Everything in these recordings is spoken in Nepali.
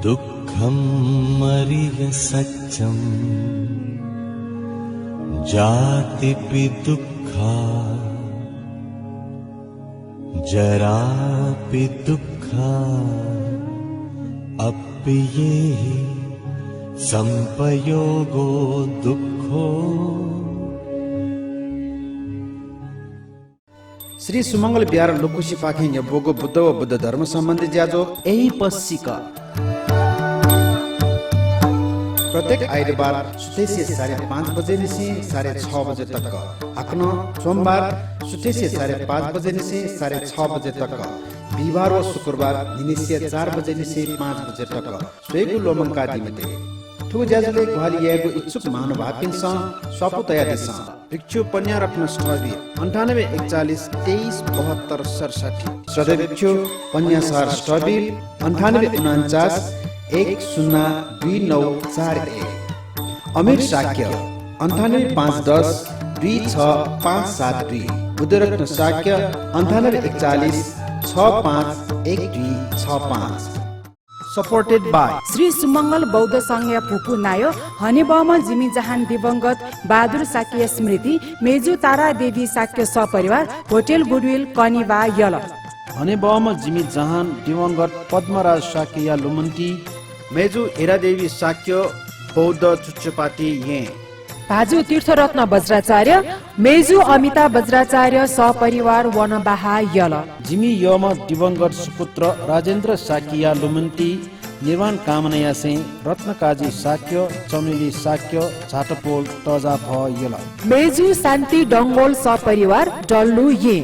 दुःखं मरिय सत्यं जातिपि दुःखा जरापि दुःखा अप्येहि संपयोगो दुःखो। श्री सुमंगल बिहार लुकुसी पाखिङ बोगो बुद्ध व बुद्ध धर्म सम्बन्धी ज्याजो यही पश्चिका प्रत्येक आइतबार सुतेसी 5:30 बजे निसी 6:30 बजे तक हक्न सोमबार सुतेसी 5:30 बजे निसी 6:30 बजे तक बिहिबार व शुक्रबार निनिसिया 4 बजे निसी 5 बजे तक स्वेगु लोमंका दिमिते ठु ज्याजले गुहालिएको इच्छुक महानुभाविन्छ स्वापु तयारीछ भिक्षु पन्या रत्न स्टबी 9841 2372 67 सदय भिक्षु पन्या सहर स्टबी 9849 102941 अमीर शाक्य 9851 26572 बुद्धरत्न शाक्य 9841 651265 सपोर्टेड बाय श्री सुमंगल बौद्ध संघ पुपु नायो हनेबम जिमी जहान दिवंगत बहादुर साक्य स्मृति मेजु तारा देवी साक्य सपरिवार होटल गुडविल कनिवा यल हनेबम जिमी जहान दिवंगत पद्मराज साक्य या लुमन्ती मेजु हेरादेवी साक्य बौद्ध चुच्चपाटी ये भाजु तीर्थरत्न वज्राचार्य मेजु अमिता वज्राचार्य सपरिवार वनबाहा यल जिमी यम दिवंगत सुपुत्र राजेन्द्र साकिया लुमन्ती निर्माण कामनाया से रत्नकाजी साक्य चौनेली साक्य झाटपोल तजा भ यल मेजु शान्ति डंगोल सपरिवार डल्लु ये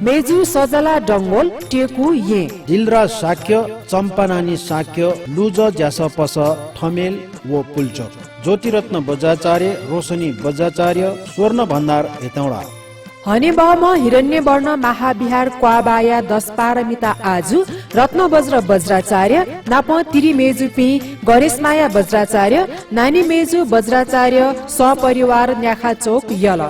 मेजु सजला डंगोल टेकु ये दिलराज साक्य चम्पानानी साक्य लुज ज्यास पस ठमेल वो पुल्चोक ज्योतिरत्न बज्राचार्य रोशनी बज्राचार्य स्वर्ण भण्डार हेतौडा हनेबम हिरण्य वर्ण महाविहार क्वाबाया 10 पारमिता आजु रत्न वज्र वज्राचार्य नाप तिरी मेजु पि गणेशमाया वज्राचार्य नानी मेजु वज्राचार्य सपरिवार न्याखा चोक यल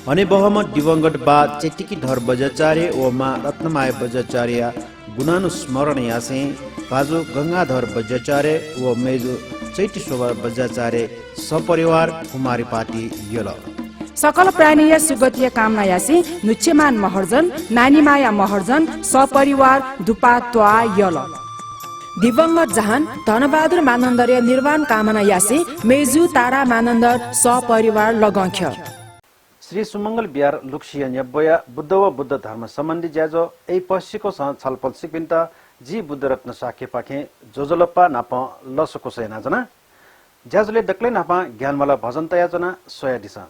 हनेबहम दिवंगत बा चेटिकी धर बज्राचार्य व मा रत्नमाया वज्राचार्य गुणानु स्मरण यासे बाजु गंगाधर वज्राचार्य व मेजु चैती शोभा वज्राचार्य सपरिवार कुमारी पाटी यल सकल प्राणीय सुगतिय कामना यासी नुच्यमान महर्जन नानीमाया महर्जन सपरिवार दुपा त्वा यल दिवंगत जहान धनबहादुर मानन्दर्य निर्वाण कामना यासी मेजु तारा मानन्दर सपरिवार लगंख्य श्री सुमंगल बिहार लुक्सिया न्यबया बुद्ध व बुद्ध धर्म सम्बन्धी ज्याजो ए पश्चिको छलफल सिकिन्त जी बुद्ध रत्न साखे पाखे जोजलप्पा नाप लसको सेना जना ज्याजोले दक्ले नापा ज्ञानमाला भजन तया जना सोया दिसा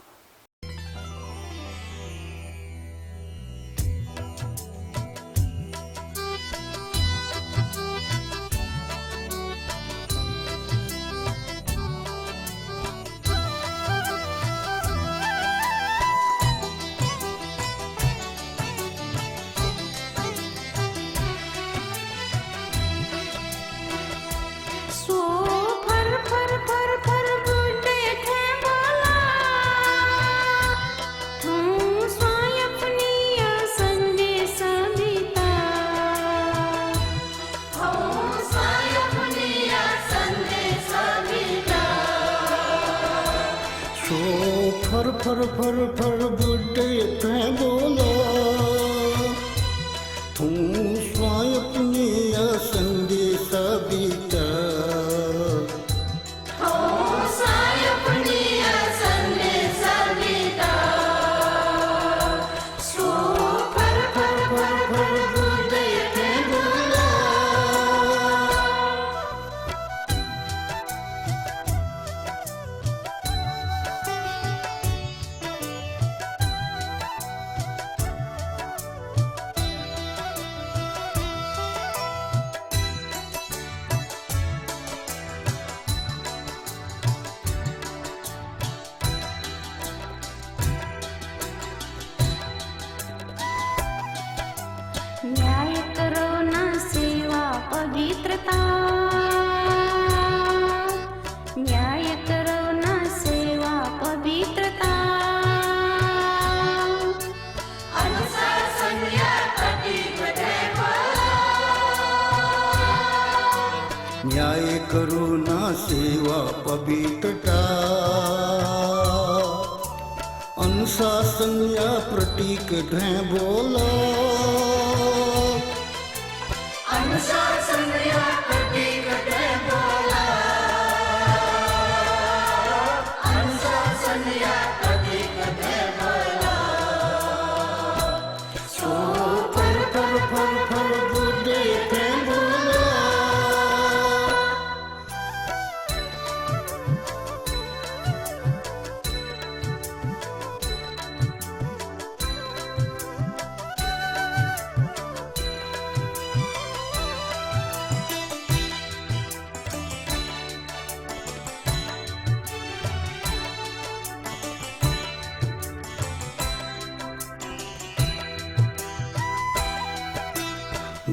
फर फर फर बुड्ढे थे बोला तू स्वायपनी संदेश बीता न्याय करो न सेवा पवित्रता, न्याय करो न सेवा पवित्रता, अनुशासन या कटिबद्ध करुणा सेवा पवित्रता अनुशासन या प्रतीक ढै बोला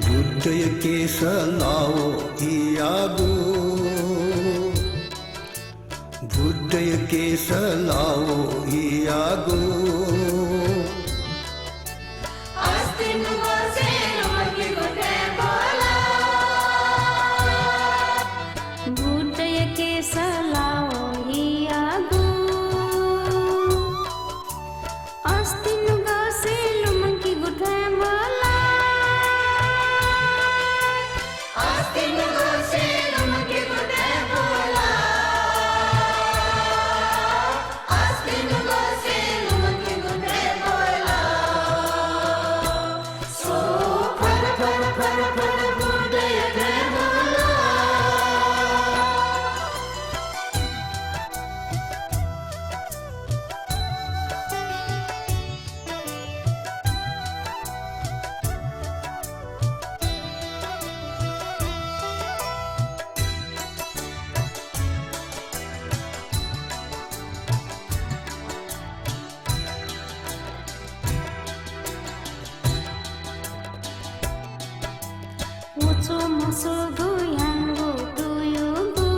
बुद्धय केश लाओ इयागो बुद्धय केश लाओ इयागो बुद्धय केश लाओ इयागो अस्तिन गसे लुमकी गुठे बोला अस्तिन गसे लुमकी गुठे बोला अस्तिन गसे लुमकी गुठे बोला सो फर फर फर फर बुद्धय के बोला Wocho maso goyango tuyogo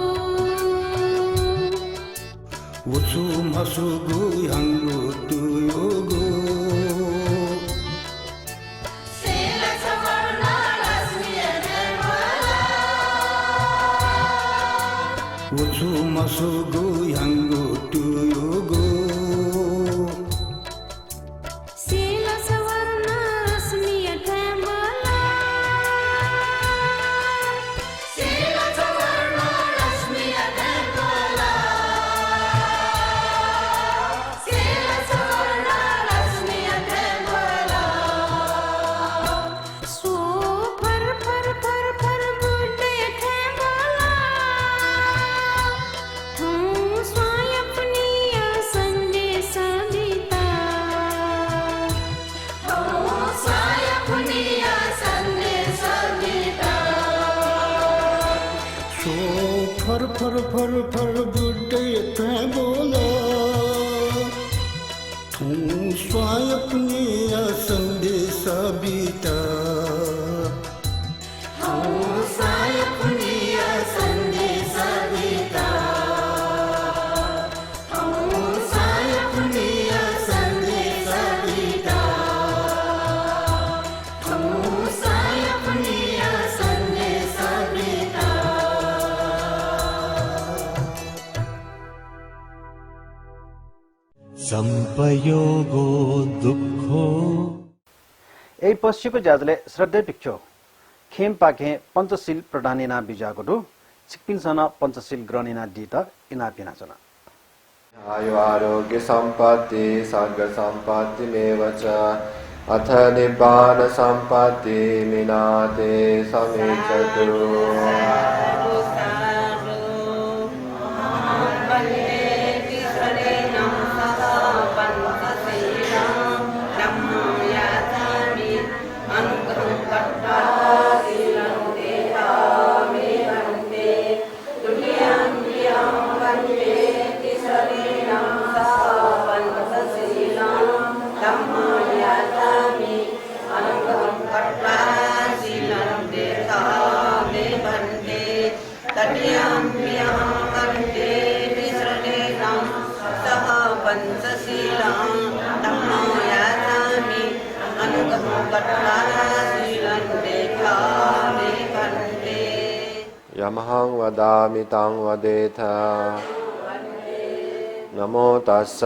Wocho masugu yango tuyogo Sela savarna rasmiya devala Wocho masugu yango tuyogo Sela savarna rasmiya devala Sela savarna rasmiya devala Sela savarna rasmiya devala So far far far far buddhe devala Tum swayapniya sandesa dita Tum swayapniya sandesa dita सो फर फर फर फर बुद्धय के बोला तुम स्वायपने संदेश बीता Tum swayapniya sandesa dita Tum swayapniya sandesa dita Tum swayapniya sandesa dita संपयोगो दुःखो এই पश्चिको ज्याजले श्रद्धे पिक्चो खेम पाखे पञ्चशील प्रधानिना बिजागुडु चिकपिनसन पञ्चशील ग्रनिना दीत इना पिनाचना आयु आरोग्य संपत्ति सर्ग संपत्ति मेवच अथ निब्बान संपत्ति मिनाते समेचतु යමහං වදාමි තං වදේත නමෝ තස්ස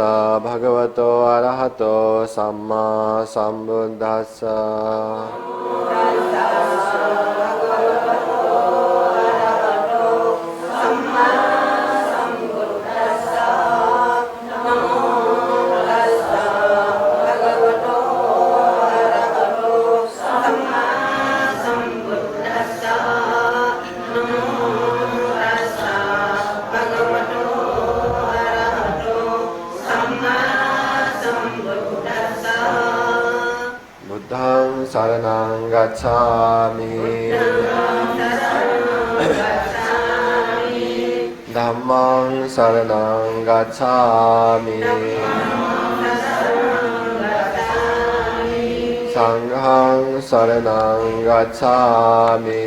භගවතෝ අරහතෝ සම්මා සම්බුද්දස්ස සරණං ගච්ඡාමි ධම්මං සරණං ගච්ඡාමි සංඝං සරණං ගච්ඡාමි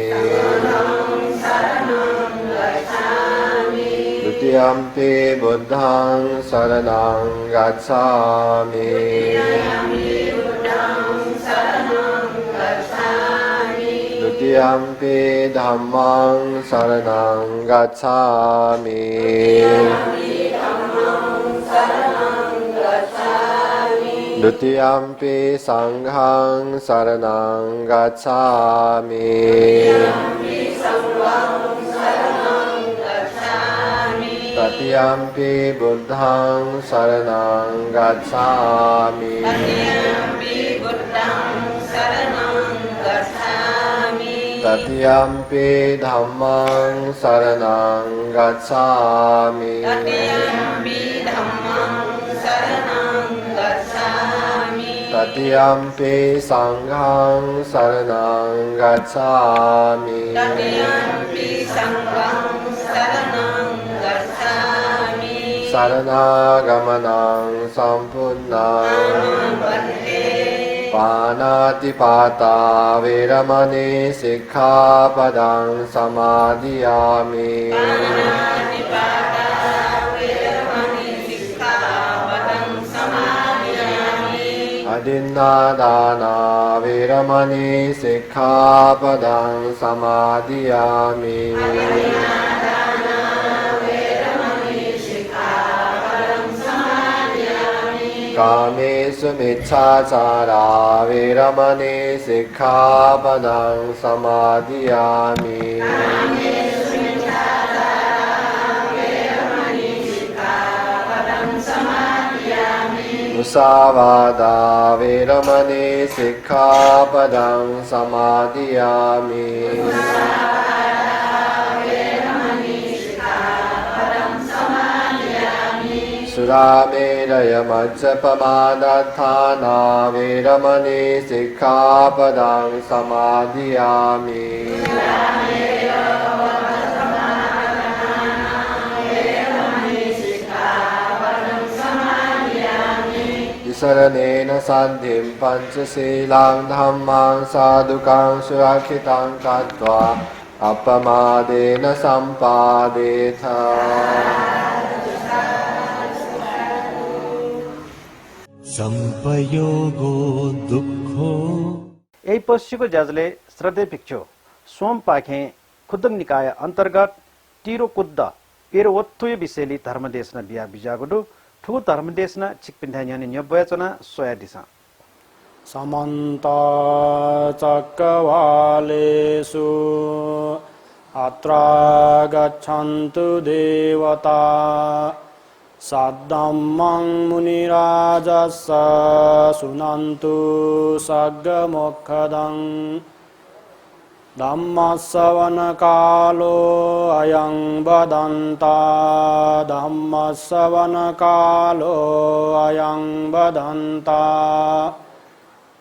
ဒုတိယံ පි බුද්ධං සරණං ගච්ඡාමි Dutiyampi dhammang saranang gacchami Dutiyampi sanghang saranang gacchami Tatiyampi buddhang saranang gacchami Tatiyampi dhammang saranang gacchami Tatiyampi sanghang saranang gacchami Sarana-gamanang sampunnang Panatipata viramani sikkhapadang samadhiyami Adinnadana viramani sikkhapadang samadhiyami Kamesu micchācara viramani sikkhapadang samadhiyami Musāvādā viramani sikkhapadang samadhiyami Surameraya majjapamādathāna viramani sikkhapadang samadhiyami Saranena sandhim panchasilang dhammang sadhukang surakhitam kattva appamadena sampadetha संपयोगो दुःखो यही पश्चिको ज्याजले श्रद्धे भिक्षु सोम पाखे खुद्दम निकाय अन्तर्गत टिरो कुद्द पेरो ओत्थुय विषयली धर्मदेशना बिया बिजागुडु ठु धर्मदेशना चिकपिन्धान्यानि न्यबयचना सोया दिसा समन्त चक्रवालेषु अत्र गच्छन्तु देवता Saddhammang munirajassa sunantu saggamokkadang Dhammasavana kalo ayang badanta Dhammasavana kalo ayang badanta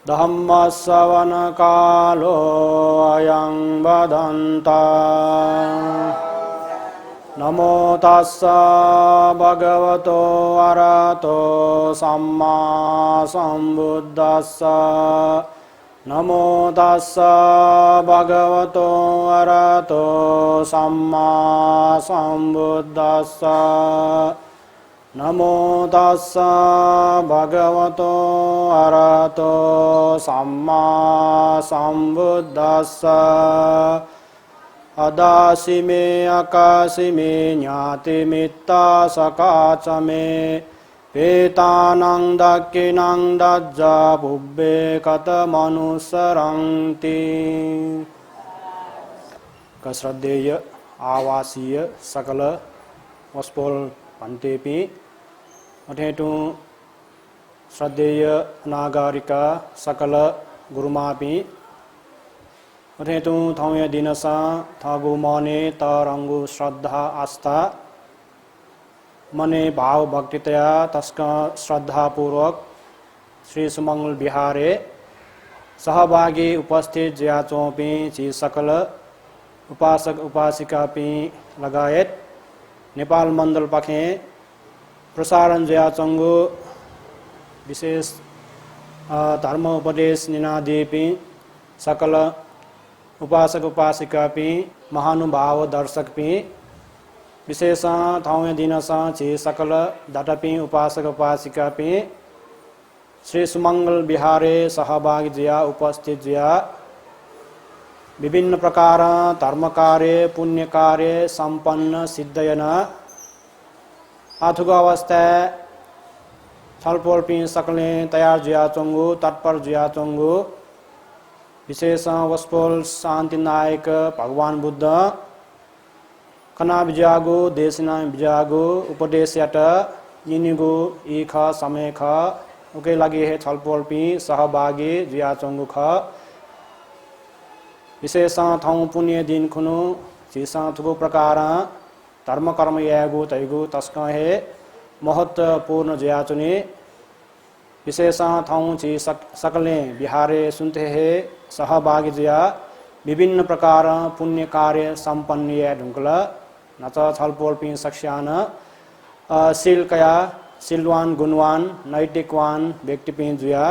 Dhammasavana kalo ayang badanta Namo tassa bhagavato arahato samma sambuddhassa Namo tassa bhagavato arahato samma sambuddhassa Namo tassa bhagavato arahato samma sambuddhassa अदासि मे अकासि मे ज्ञाति मित्ता सकाच मे पेतानां दक्किनां दज्जा बुब्बे कथमनुसरन्ति। श्रद्धेय आवासीय सकल वस्पोल भन्तेपि अठेटु श्रद्धेय नागरिका सकल गुरुमापि अठेटु थौय दिनसा थगु मने तरंगु श्रद्धा आस्था मने भाव भक्तितया तस्क श्रद्धापूर्वक श्री सुमंगल बिहारे सहभागी उपस्थित ज्याचोपि ची सकल उपासक उपासिका पि लगायत नेपाल मण्डल पखे प्रसारण ज्याचंगु विशेष धर्म उपदेश निनादेपि सकल उपासक उपासिका पि महानुभाव दर्शक पि विशेष थौय दिनसा ची सकल दटपि उपासक उपासिका पि श्री सुमंगल बिहारे सहभागी जिया उपस्थित जिया विभिन्न प्रकार धर्म कार्य पुण्य कार्य संपन्न सिद्धयन आथुको अवस्था छलफल पि सकले तयार जिया चोंगु तत्पर जिया चोंगु विशेष वस्पोल शान्ति नायक भगवान बुद्ध कना बिजागु देशना बिजागु उपदेश याट यिनिगु इख समय ख उके लागि हे छलफल पि सहभागी जिया चोंगु ख विशेष थौ पुण्य दिन खुनु चिसा थुगु प्रकार धर्म कर्म यागु तैगु तस्क हे महत्वपूर्ण जिया चुने विशेष थौ ची सकले बिहारे सुनते हे सहभागी जिया विभिन्न प्रकार पुण्य कार्य संपन्न या ढुंगल नच छलपोल पि सक्ष्यान सिलकया सिलवान गुणवान नैतिकवान व्यक्ति पि जुया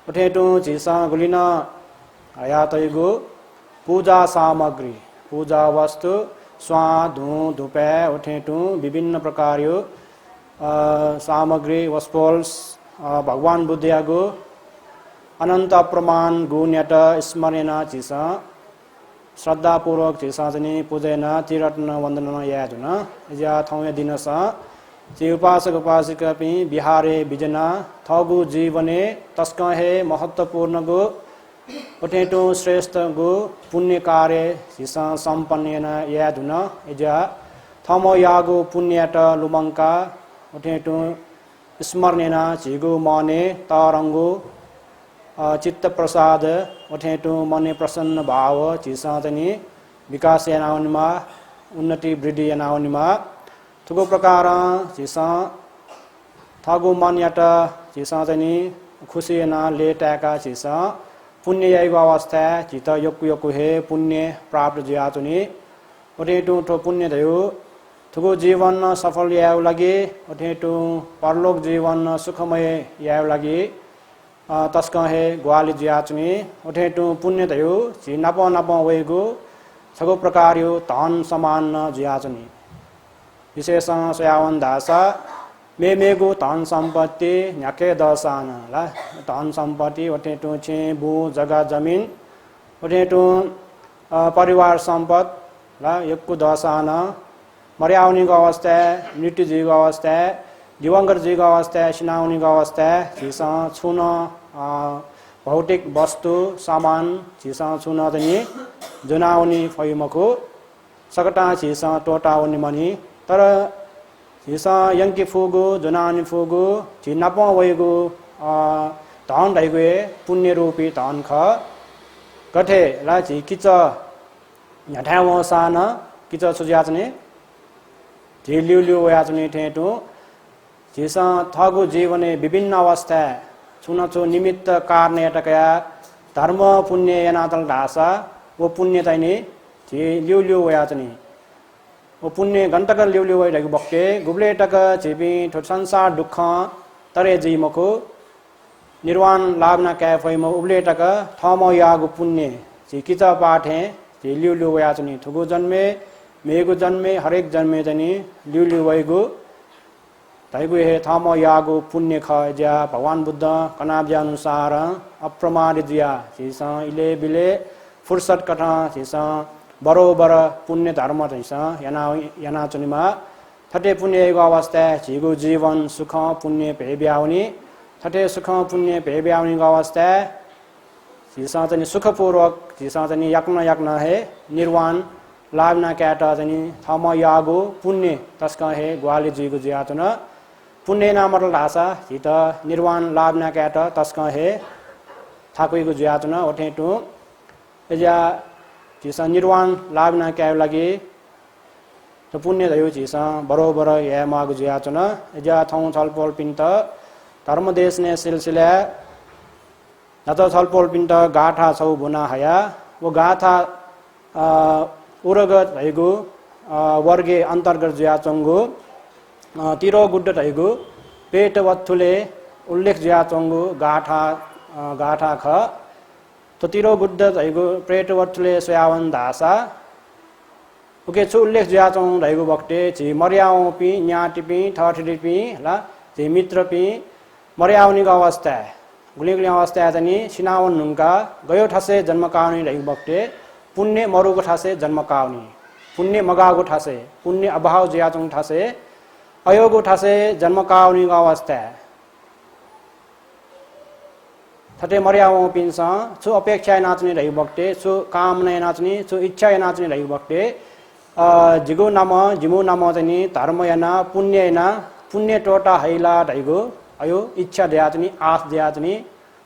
उठेटु चिसा गुलिन आया तैगु पूजा सामग्री पूजा वस्तु स्वा धु धुपे उठेटु विभिन्न प्रकार सामग्री वस्पोल्स भगवान बुद्धयागु अनंत प्रमाण गुण्यट स्मरण चिसा श्रद्धापूर्वक चिसा जनि पूजन तिरत्न वंदन याजुन या थौय दिनसा ची उपासक उपासिका पि बिहारे बिजना थगु जीवने तस्क हे महत्वपूर्ण गु उठेटु श्रेष्ठ गु पुण्य कार्य चिसा संपन्न याजुन या थमो यागु पुण्यट लुमंका उठेटु स्मरणेन चिगु मने तरंगु चित्त प्रसाद उठेटु मने प्रसन्न भाव चिसा तनि विकास यानाउनिमा उन्नति वृद्धि यानाउनिमा थुगु प्रकार चिसा थगु मन याट चिसा तनि खुशी याना लेटाका चिसा पुण्य यागु अवस्था चित योकु योकु हे पुण्य प्राप्त जियाचुनि उठेटु ठो पुण्य दयु थुगु जीवन सफल याउ लागि उठेटु परलोक जीवन सुखमय याउ लागि तस्क हे ग्वाली जियाचुनि उठेटु पुण्य दयु ची नप नप वेगु सगु प्रकारयो धन समान जियाचुनि विशेष सयावन दासा मेमेगु धन सम्पत्ति न्याके दसान ला धन सम्पत्ति उठेटु छे बु जग्गा जमिन उठेटु परिवार सम्पत ला यक्कु दसान मर्याउनीको अवस्था मृत्यु जीवको अवस्था दिवंगत जीवको अवस्था सिनाउनीको अवस्था चिसा छुन भौतिक वस्तु सामान चिसा छुन तनि जुनाउनी फैमको सकटा चिसा टोटाउनी मनि तर चिसा यंकी फुगु जुनाउनी फुगु छि नप वयगु धन दैगु पुण्य रूपी धन ख गठे ला छि किच न्याठाव सान किच सुजाचने झिलिउ लिउ याचने ठेटु झिसा थगु जीवने विभिन्न अवस्था छुनचो निमित्त कारण यटकया धर्म पुण्य यानातल ढासा वो पुण्य तैने झिलिउ लिउ याचने वो पुण्य घंटक लिउ लिउ वैदगु बक्के गुब्ले टक झिबि ठो संसार दुख तरे जीमको निर्वाण लाभना क्याफैम उब्ले टक थम यागु पुण्य झिकिच पाठे झिलिउ लिउ याचने थुगु जन्मे मेगु जन्मे हरेक जन्मे जनी लिउ लिउ वैगु तैगु हे थम यागु पुण्य ख ज्या भगवान बुद्ध कनाब्जा अनुसार अप्रमादित ज्या चिसा इले बिले फुर्सत कथा चिसा बरोबर पुण्य धर्म चाहिँ याना चुनिमा थटे पुण्य अवस्था झिगु जीवन सुख पुण्य भेब्याउने थटे सुख पुण्य भेब्याउने अवस्था झिसा चाहिँ सुखपूर्वक झिसा चाहिँ याक्न हे निर्वाण लाभना क्याटा चाहिँ थम यागो पुण्य तस्का हे ग्वाली जीगु जियातन पुण्य नामरल ढासा हित निर्वाण लाभना क्याटा तस्का हे थाकुइगु जियातन ओठेटु एजा झिसा निर्वाण लाभना क्या लागि त पुण्य दयो झिसा बरोबर या मागु जियातन एजा थौ छलपोल पिन्त धर्म देश ने सिलसिला नत छलपोल पिन्त गाठा छौ बुना हया वो गाथा उरगत भएको वर्गे अन्तर्गत जियाचंगु तिरो गुड्ड भएको पेट वत्थुले उल्लेख जियाचंगु गाठा ख तो तिरो गुड्ड भएको पेट वत्थुले स्वयावन दासा ओके छु उल्लेख जियाचंग भएको बक्टे झि मर्याउ पि न्याटिपि थठिपि ला झि मित्र पि मर्याउनी अवस्था गुलिगुली अवस्था चाहिँ सिनावन नुंका गयो ठसे जन्म काउनी रहेको बक्टे पुण्य मरुको ठासे जन्म काउनी पुण्य मगाको ठासे पुण्य अभाव जियाचंग ठासे अयोगो ठासे जन्म काउनी अवस्था थटे मर्याउ पिन्छ छु अपेक्षा नाच्ने रहेको बक्टे छु कामना नाच्ने छु इच्छा नाच्ने रहेको बक्टे जिगु नाम जिमु नाम चाहिँ धर्म याना पुण्य टोटा हैला रहेको अयो इच्छा दयाचनी आस दयाचनी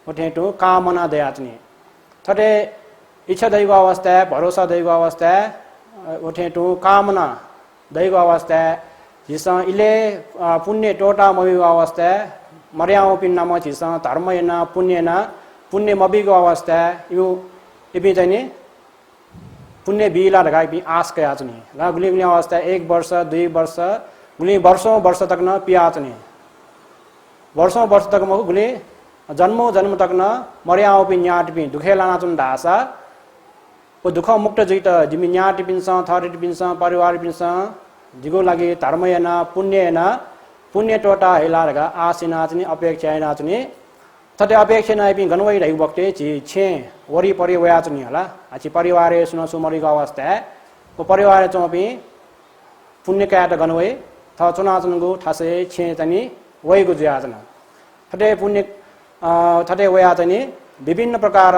ओठेटु कामना दयाचनी थटे इच्छा दैव अवस्था भरोसा दैव अवस्था ओठेटु कामना दैव अवस्था जिसा इले पुण्य टोटा मबिगो अवस्था मर्याउ पिन नाम जिसा धर्म याना पुण्य मबिगो अवस्था यो इबि चाहिँ पुण्य बिला लगाइ पि आस कयाचनी ला गुली अवस्था 1 वर्ष 2 वर्ष गुली वर्ष तक न पियाचनी वर्षों तक मको गुली जन्म तक न मर्याउ पि न्याट पि दुखेला नाचुन ढासा ओ दुख मुक्त जित जिमि न्याट पिन्छ थरिट पिन्छ परिवार पिन्छ जिगो लागि धर्म याना पुण्य टोटा हेलारगा आस नाच्ने अपेक्षा नाच्ने थटे अपेक्षा नाइ पि गनवै रहि बक्टे छि छे वरी परि वयाचनी होला अछि परिवार सुन सुमरीको अवस्था ओ परिवार चोपि पुण्य काट गनवै थ चुनाचनको ठासे छे तनी वैगु जियाचन थटे वया चाहिँ विभिन्न प्रकार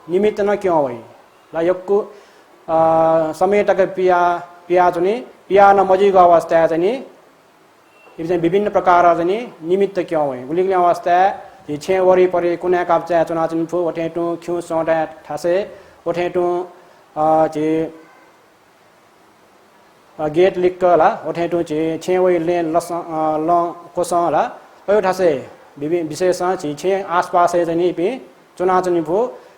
निमित्त न क्यों वै ला यक्कु समेटक पिया चाहिँ पिया न मजिगो अवस्था चाहिँ विभिन्न प्रकार चाहिँ निमित्त क्यों वै गुलिगुली अवस्था छे वरी परि कुना काप्चा चुनाचन फु ओठेटु खिउ सोटा ठासे ओठेटु गेट लिक ला ओठेटु छे वै ले ल कोस ला अयो ठासे विशेष छे आसपास चाहिँ पि चुनाचनी फु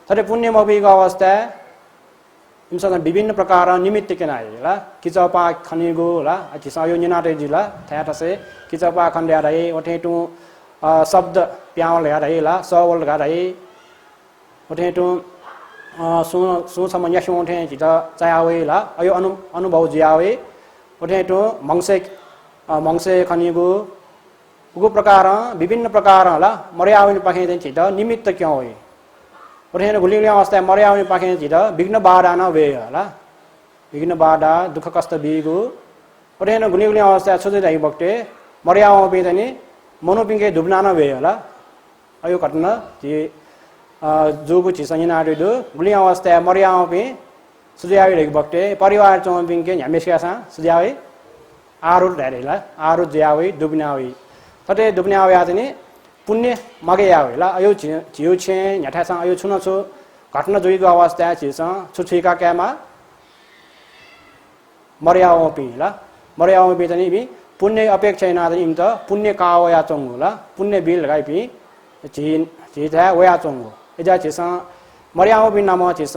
थरे पुण्य मबिगो अवस्था इमसँग विभिन्न प्रकार निमित्त केनाइ ला किचपा खनिगो ला किसा यो निनाटे जिला थायाठसे किचपा खण्ड्या रहे ओठेटु शब्द प्यावल रहे ला सवल रहे ओठेटु सु समन्या सोठे जित चायावे ला अयो अनुभव जियावे ओठेटु मंसे खनिगो उगो प्रकार विभिन्न प्रकार ला मर्याउनी पाखे चाहिँ छिट निमित्त क्यों होइ ओठेन गुलिगुली अवस्था मर्याउनी पाखे छिट विघ्न बाधा न वे ला विघ्न बाधा दुःख कष्ट बिगु ओठेन गुलिगुली अवस्था छुदै रहि बक्टे मर्याउ पे चाहिँ मनोपिङके धुब्ना न वे ला अयो घटना जे जोगु छिसनि नाडे दु गुलिगुली अवस्था मर्याउ पे सुजाइ रहि बक्टे परिवार चौपिङके ह्यामेस्यासा सुजाइ आरु रहेला आरु ज्यावै दुब्नावै थटे दुब्ने आया चाहिँ पुण्य मगे आवे ला अयो छिउ छे न्याठासा अयो छुन छु घटना जोइको अवस्था छिस छुछिका क्यामा मर्याउ पि ला मर्याउ पि चाहिँ बि पुण्य अपेक्षा ना चाहिँ इम त पुण्य कावया चंगु ला पुण्य बिल लगाइ पि छिथा वया चंगु एजा छिस मर्याउ पि नाम छिस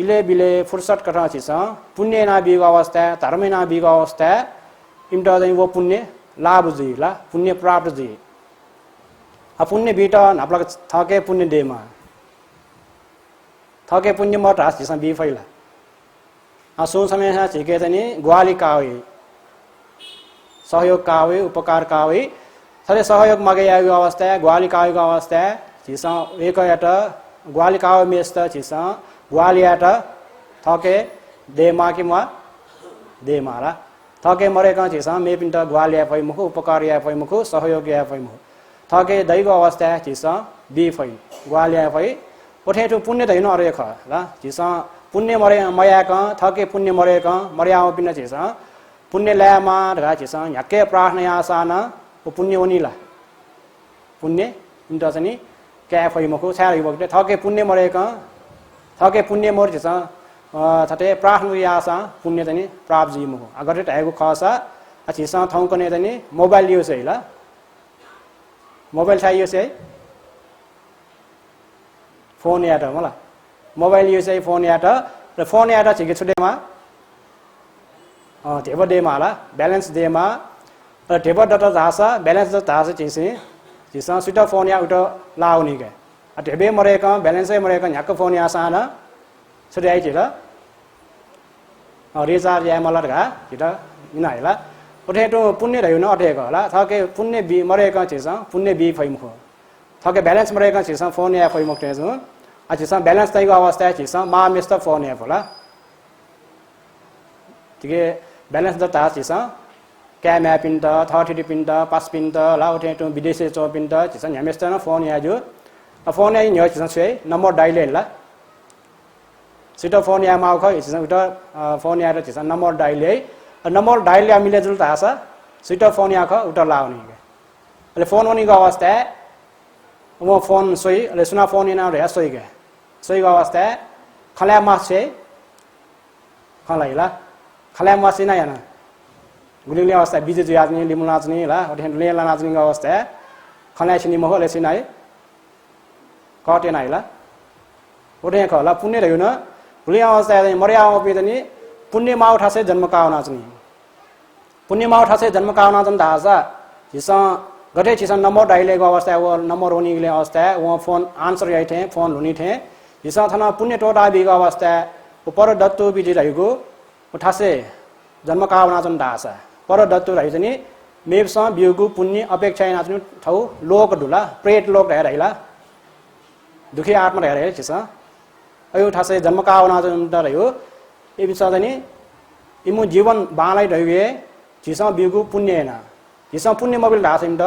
इले बिले फुर्सत कथा छिस पुण्य ना बिगो अवस्था धर्म ना बिगो अवस्था इम त चाहिँ वो पुण्य लाभ जी ला पुण्य प्राप्त जी पुण्य बीटा नापला थके पुण्य देमा थके पुण्य मत रास जिसा बी फैला सो समय सा छिके चाहिँ ग्वाली कावे सहयोग कावे उपकार कावे सरे सहयोग मगे आयो अवस्था ग्वाली कावेको अवस्था जिसा एकयाट ग्वाली कावे मेस्त जिसा ग्वालियाट थके देमा कि म देमा ला थके मरेका छिसा मे पिन्ट ग्वालिया फै मुख उपकारिया फै मुख सहयोगिया फै मुख थके दैको अवस्था छिसा बी फै ग्वालिया फै ओठेठु पुण्य दैनो अरे ख ला छिसा पुण्य मरे मयाका थके पुण्य मरेका मर्याव पिन छिसा पुण्य ल्यामा ढा छिसा याके प्रार्थना आसाना ओ पुण्य ओनिला पुण्य इन्ट चाहिँ क्या फै मुख छारि बक्ते थके पुण्य मरेका थके पुण्य मर छिसा थटे प्रार्थना आशा पुण्य चाहिँ प्राप्त जी मुख अगर टाइगो खसा छिसा थौ कने चाहिँ मोबाइल युज है ला मोबाइल चाहिए से फोन याट मला मोबाइल युज है फोन याट र फोन याट छिके छुडेमा टेबल डेमा ला बैलेंस डेमा र टेबल डाटा जासा बैलेंस जासा छिसे छिसा सुटा फोन या उटा लाउनी के टेबे मरेका बैलेंस मरेका याक फोन या साना छुडे आइ छिला रिचार्ज या मला गा छिटा निना हैला ओठेटो पुण्य रह्यो न अटेको होला थके पुण्य बी मरेका छिसा पुण्य बी फैमुख थके बैलेंस मरेका छिसा फोन या फैमुख तेजु छिसा बैलेंस तैको अवस्था छिसा मा मिस्त फोन या होला तिके बैलेंस द ता छिसा क्यामेरा पिन्ट 30 पिन्ट 5 पिन्ट ला ओठेटो विदेशी 4 पिन्ट छिसा न्यामेस्त न फोन या जो फोन या न्यो छिसा छे नम्बर डायल ला सिटो फोन या माउ ख छिसा उटा फोन या छिसा नम्बर डायल नम्बर डायल या मिले जुल तासा सिटो फोन या ख उटा लाउनी के अले फोन ओनी को अवस्था वो फोन सोई अले सुना फोन इना रे सोई के सोई को अवस्था खला मास छे खलाइला खला मास इना याना गुलिले अवस्था बिजे जो आदमी लिमु नाच्ने ला ओठे लेला नाच्ने को अवस्था खला छिनी महो ले सिनाइ कटे नाइला ओठे खला पुण्य रह्यो न गुलिले अवस्था मर्या अपिदनी पुण्य माउ ठासे जन्म कावना चाहिँ पुण्य माउ ठासे जन्म कावना चाहिँ दासा हिसा गठे छिसा नम्बर डाइलेको अवस्था वो नम्बर ओनीले अवस्था वो फोन आन्सर याइ थे फोन हुनी थे हिसा थना पुण्य टोटा बिको अवस्था पर दत्तु बिजि रहेको ठासे जन्म कावना चाहिँ दासा पर दत्तु रहि चाहिँ मेपस बिउगु पुण्य अपेक्षा नाच्नु ठौ लोक ढुला प्रेत लोक रहेला दुखी आत्मा रहे छिसा अयो ठासे जन्म कावना चाहिँ रह्यो ए बिसा चाहिँ इमु जीवन बालाई रह्यो छिसा बिउगु पुण्य हैन हिसा पुण्य मोबाइल ढासिम त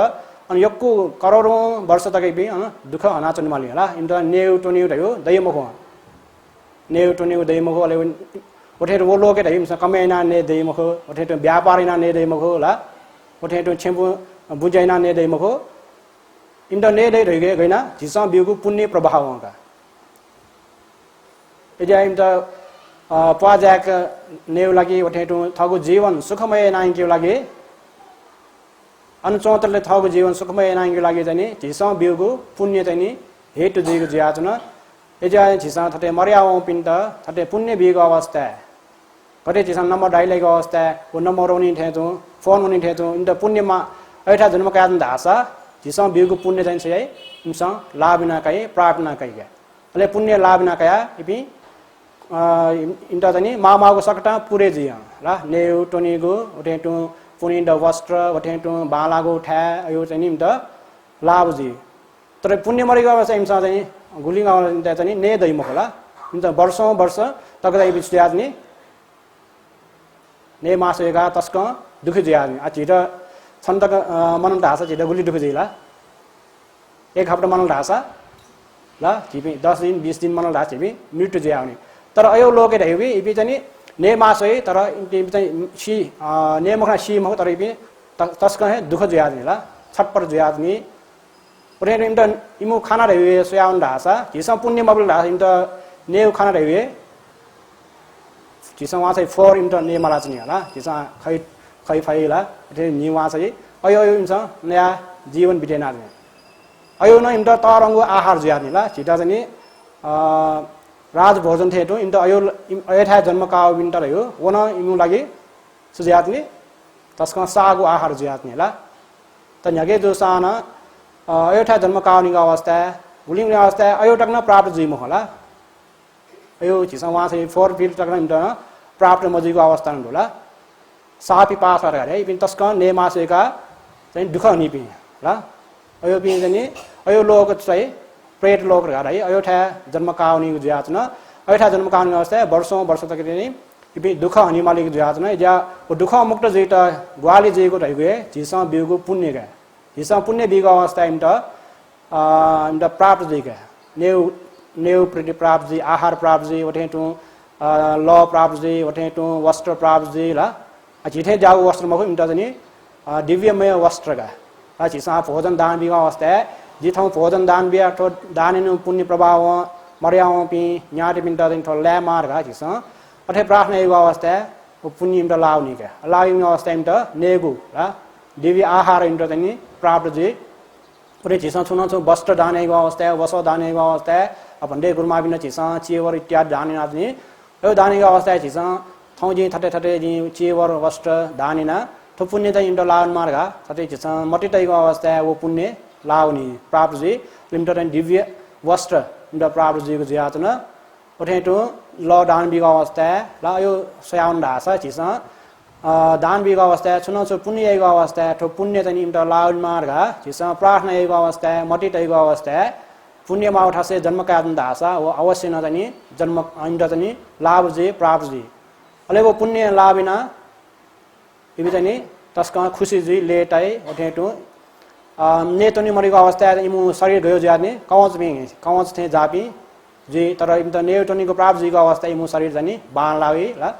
अनि यक्कु करोडौं वर्ष तकै बि दुख अनाचन माली होला इन्ट नेउ टोनिउ रह्यो दैमखो नेउ टोनिउ दैमखो अले ओठेर वो लोके रह्यो हिसा कमेना ने दैमखो ओठेर व्यापारिना ने दैमखो होला ओठेर छेम्पु बुझैना ने दैमखो इन्ट ने दै रह्यो गइना हिसा बिउगु पुण्य प्रभाव होगा एजा इन्ट पाजाक नेउ लागि ओठेटु थगु जीवन सुखमय नाइके लागि अनचोतले थगु जीवन सुखमय नाइके लागि चाहिँ झिसा बिउगु पुण्य चाहिँ हेतु दिगु ज्याचन एजा झिसा थटे मर्याव पिन्ट थटे पुण्य बिगु अवस्था कते झिसा नम्बर डाइलेको अवस्था ओ नम्बर ओनी थेजु फोन ओनी थेजु इन्ट पुण्यमा ऐठा जन्म कान धासा झिसा बिउगु पुण्य चाहिँ छै इमसा लाभना काई प्रार्थना काई अले पुण्य लाभना काया इपि इन्टा चाहिँ मामाको सकटा पुरे जिया ला नेउ टोनीगु ओटेटु पुनिन्ड वस्त्र ओटेटु बालागो ठ्या यो चाहिँ नि त लाभ जी तर पुण्य मरेको अवस्था इमसा चाहिँ गुलिङ अवस्था चाहिँ ने दैम होला इन्ट वर्षौं वर्ष तकदै बिच यादनी ने मासेगा तस्क दुख जियादनी आ छिट छन्तक मनन ढासा छिट गुली दुख जिला एक हप्ता मनन ढासा ला छिपि 10 दिन 20 दिन मनन ढासा छिपि मृत्यु जियाउने तर अयो लोके रह्यो इपि चाहिँ ने मासै तर इपि चाहिँ सी ने मखना सी मख तर इपि तस्क दुख जियादनी ला छटपर जियादनी ओरेन इन्ट इमु खाना रह्यो सोयाउन ढासा हिसा पुण्य मबल ढासा इन्ट ने खाना रह्यो हिसा वा चाहिँ फोर इन्ट ने मला चाहिँ होला हिसा खै फाइला रे नि वा चाहिँ अयो इन्ट नया जीवन बितेना अयो न इन्ट तरंगु आहार जियादनी ला छिटा चाहिँ राज भोजन थे तो इन्ट अयो अयथा जन्म काव विन्टर हो वन इमु लागि सुजातनी तस्का सागु आहार जियातनी ला त न्यागे जो साना अयथा जन्म कावनी अवस्था गुलिङ अवस्था अयो टक्न प्राप्त जिम होला अयो छिसा वा चाहिँ 4 फीट टक्न इन्ट प्राप्त मजिको अवस्था होला सापी पास गरे इपिन तस्का ने मासेका चाहिँ दुख निपि ला अयो पिन चाहिँ अयो लोक चाहिँ प्रेत लोक गरे अयोठा जन्म कावनी ज्याचन अयोठा जन्म कावनी अवस्था वर्षौं वर्ष तक नि इपि दुख हनिमालिक जातना या वो दुख मुक्त जेटा ग्वाली जेको रहिगे जिसा बिउको पुण्य गा जिसा पुण्य बिगो अवस्था इमता प्राप्त जेगा नेउ प्रति प्राप्त जी आहार प्राप्त जी वठे टु ल प्राप्त जी वठे टु वस्त्र प्राप्त जी ला जिथे जाउ वस्त्र मको इमता जनी दिव्यमय वस्त्र गा जिसा भोजन दान बिगो अवस्था जिथौ भोजन दान बिया तो दानिनु पुण्य प्रभाव मर्याओ पि न्याटे पिन्ता दिन तो ले मार गा जिसा अथे प्रार्थना एगो अवस्था वो पुण्य इमता लाउनी का लाउनी अवस्था इमता नेगु ला दिव्य आहार इमता तनी प्राप्त जी पुरे चिसा छुना छु वस्त्र दान एगो अवस्था वसो दान एगो अवस्था अपनदे गुरुमा बिना चिसा चेवर इत्यादि दान आदि यो दान एगो अवस्था चिसा थौ जी थटे थटे जी चेवर वस्त्र दानिना तो पुण्य त इमता लाउन मार्गा थटे चिसा मटित एगो अवस्था वो पुण्य लाउनी प्राप्त जी इमता तनी दिव्य वस्त्र इमता प्राप्त जी को ज्यातना उठे तो ल दान बिगो अवस्था ल यो सयाउन ढासा चिसा दान बिगो अवस्था छुनो छु पुण्य एगो अवस्था तो पुण्य तनी इमता लाउन मार्गा चिसा प्रार्थना एगो अवस्था मटित एगो अवस्था पुण्य मा उठासे जन्म का ढासा वो अवश्य न तनी जन्म इमता तनी लाभ जी प्राप्त जी अले वो पुण्य लाभिना इबि तनी तस्का खुशी जी लेटाई उठे तो ने तनी मरिगो अवस्था इमु शरीर गयो ज्याने कवच थे जापी जी तर इमता नेउटनीको प्राप्त जीको अवस्था इमु शरीर जानी बाण लावी ला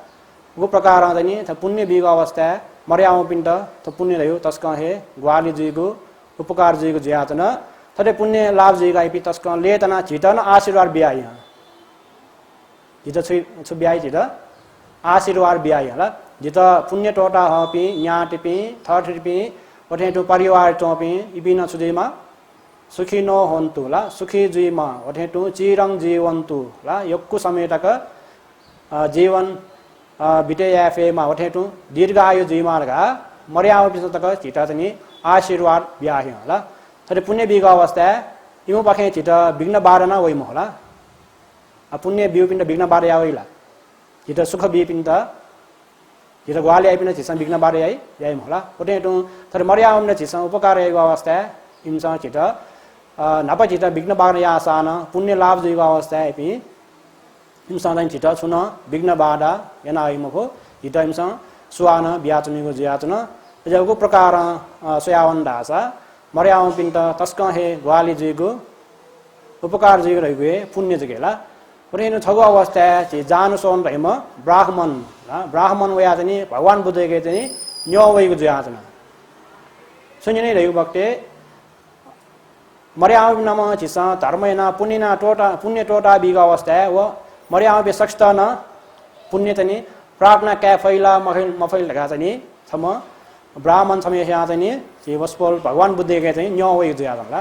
वो प्रकार जानी त पुण्य बीको अवस्था मर्याओ पिण्ड त पुण्य रह्यो तस्का हे ग्वाली जीको उपकार जीको ज्यातना थटे पुण्य लाभ जीका इपि तस्का लेतना छिटन आशीर्वाद बियाइ जित छु बियाइ जित आशीर्वाद बियाइ ला जित पुण्य टोटा हपि न्याटिपि थर्टिपि पठे तो परिवार टोपि इबिना सुदेमा सुखी नो होन्तु ला सुखी जीमा वठेटु चिरङ जीवन्तु ला यक्कु समेतक जीवन बितेयाफेमा वठेटु दीर्घायु जीमार्गा मर्याओ पिसतक चिता तनी आशीर्वाद ब्याह्य ला तरे पुण्य बिगा अवस्था इमु पखे चिता विघ्न बारन वइम होला पुण्य बिउ पिण्ड विघ्न बार यावइला चिता सुख बि पिण्ड चिता ग्वाली आइपिन चिसा विघ्न बार याइम होला वठेटु तरे मर्याओ न चिसा उपकार एगो अवस्था इमसा चिता नपचिता विघ्न बार यासान पुण्य लाभ जीव अवस्था एपि इमसा दाइन चिता छुन विघ्न बाधा याना इमको चिता इमसा सुआन ब्याचनीको ज्याचना जगको प्रकार सोयावन दासा मर्याओ पिन्त तस्क हे ग्वाली जीको उपकार जीव रहिगे पुण्य जगेला पुरेनो छगो अवस्था छि जानु सोन रहिम ब्राह्मण वया चाहिँ भगवान बुद्धके चाहिँ न्यो वइको ज्याचना सुनिने रहियो भक्ते मर्याओ नम चिसा धर्मैना पुण्यना टोटा पुण्य टोटा बिगा अवस्था है वो मर्याओ बे सक्ता न पुण्य तनी प्रार्थना क्या फैला मफैल लगा तनी सम ब्राह्मण समय यहाँ तनी सी वस्पोल भगवान बुद्ध के तनी न्यो वइ दिया गला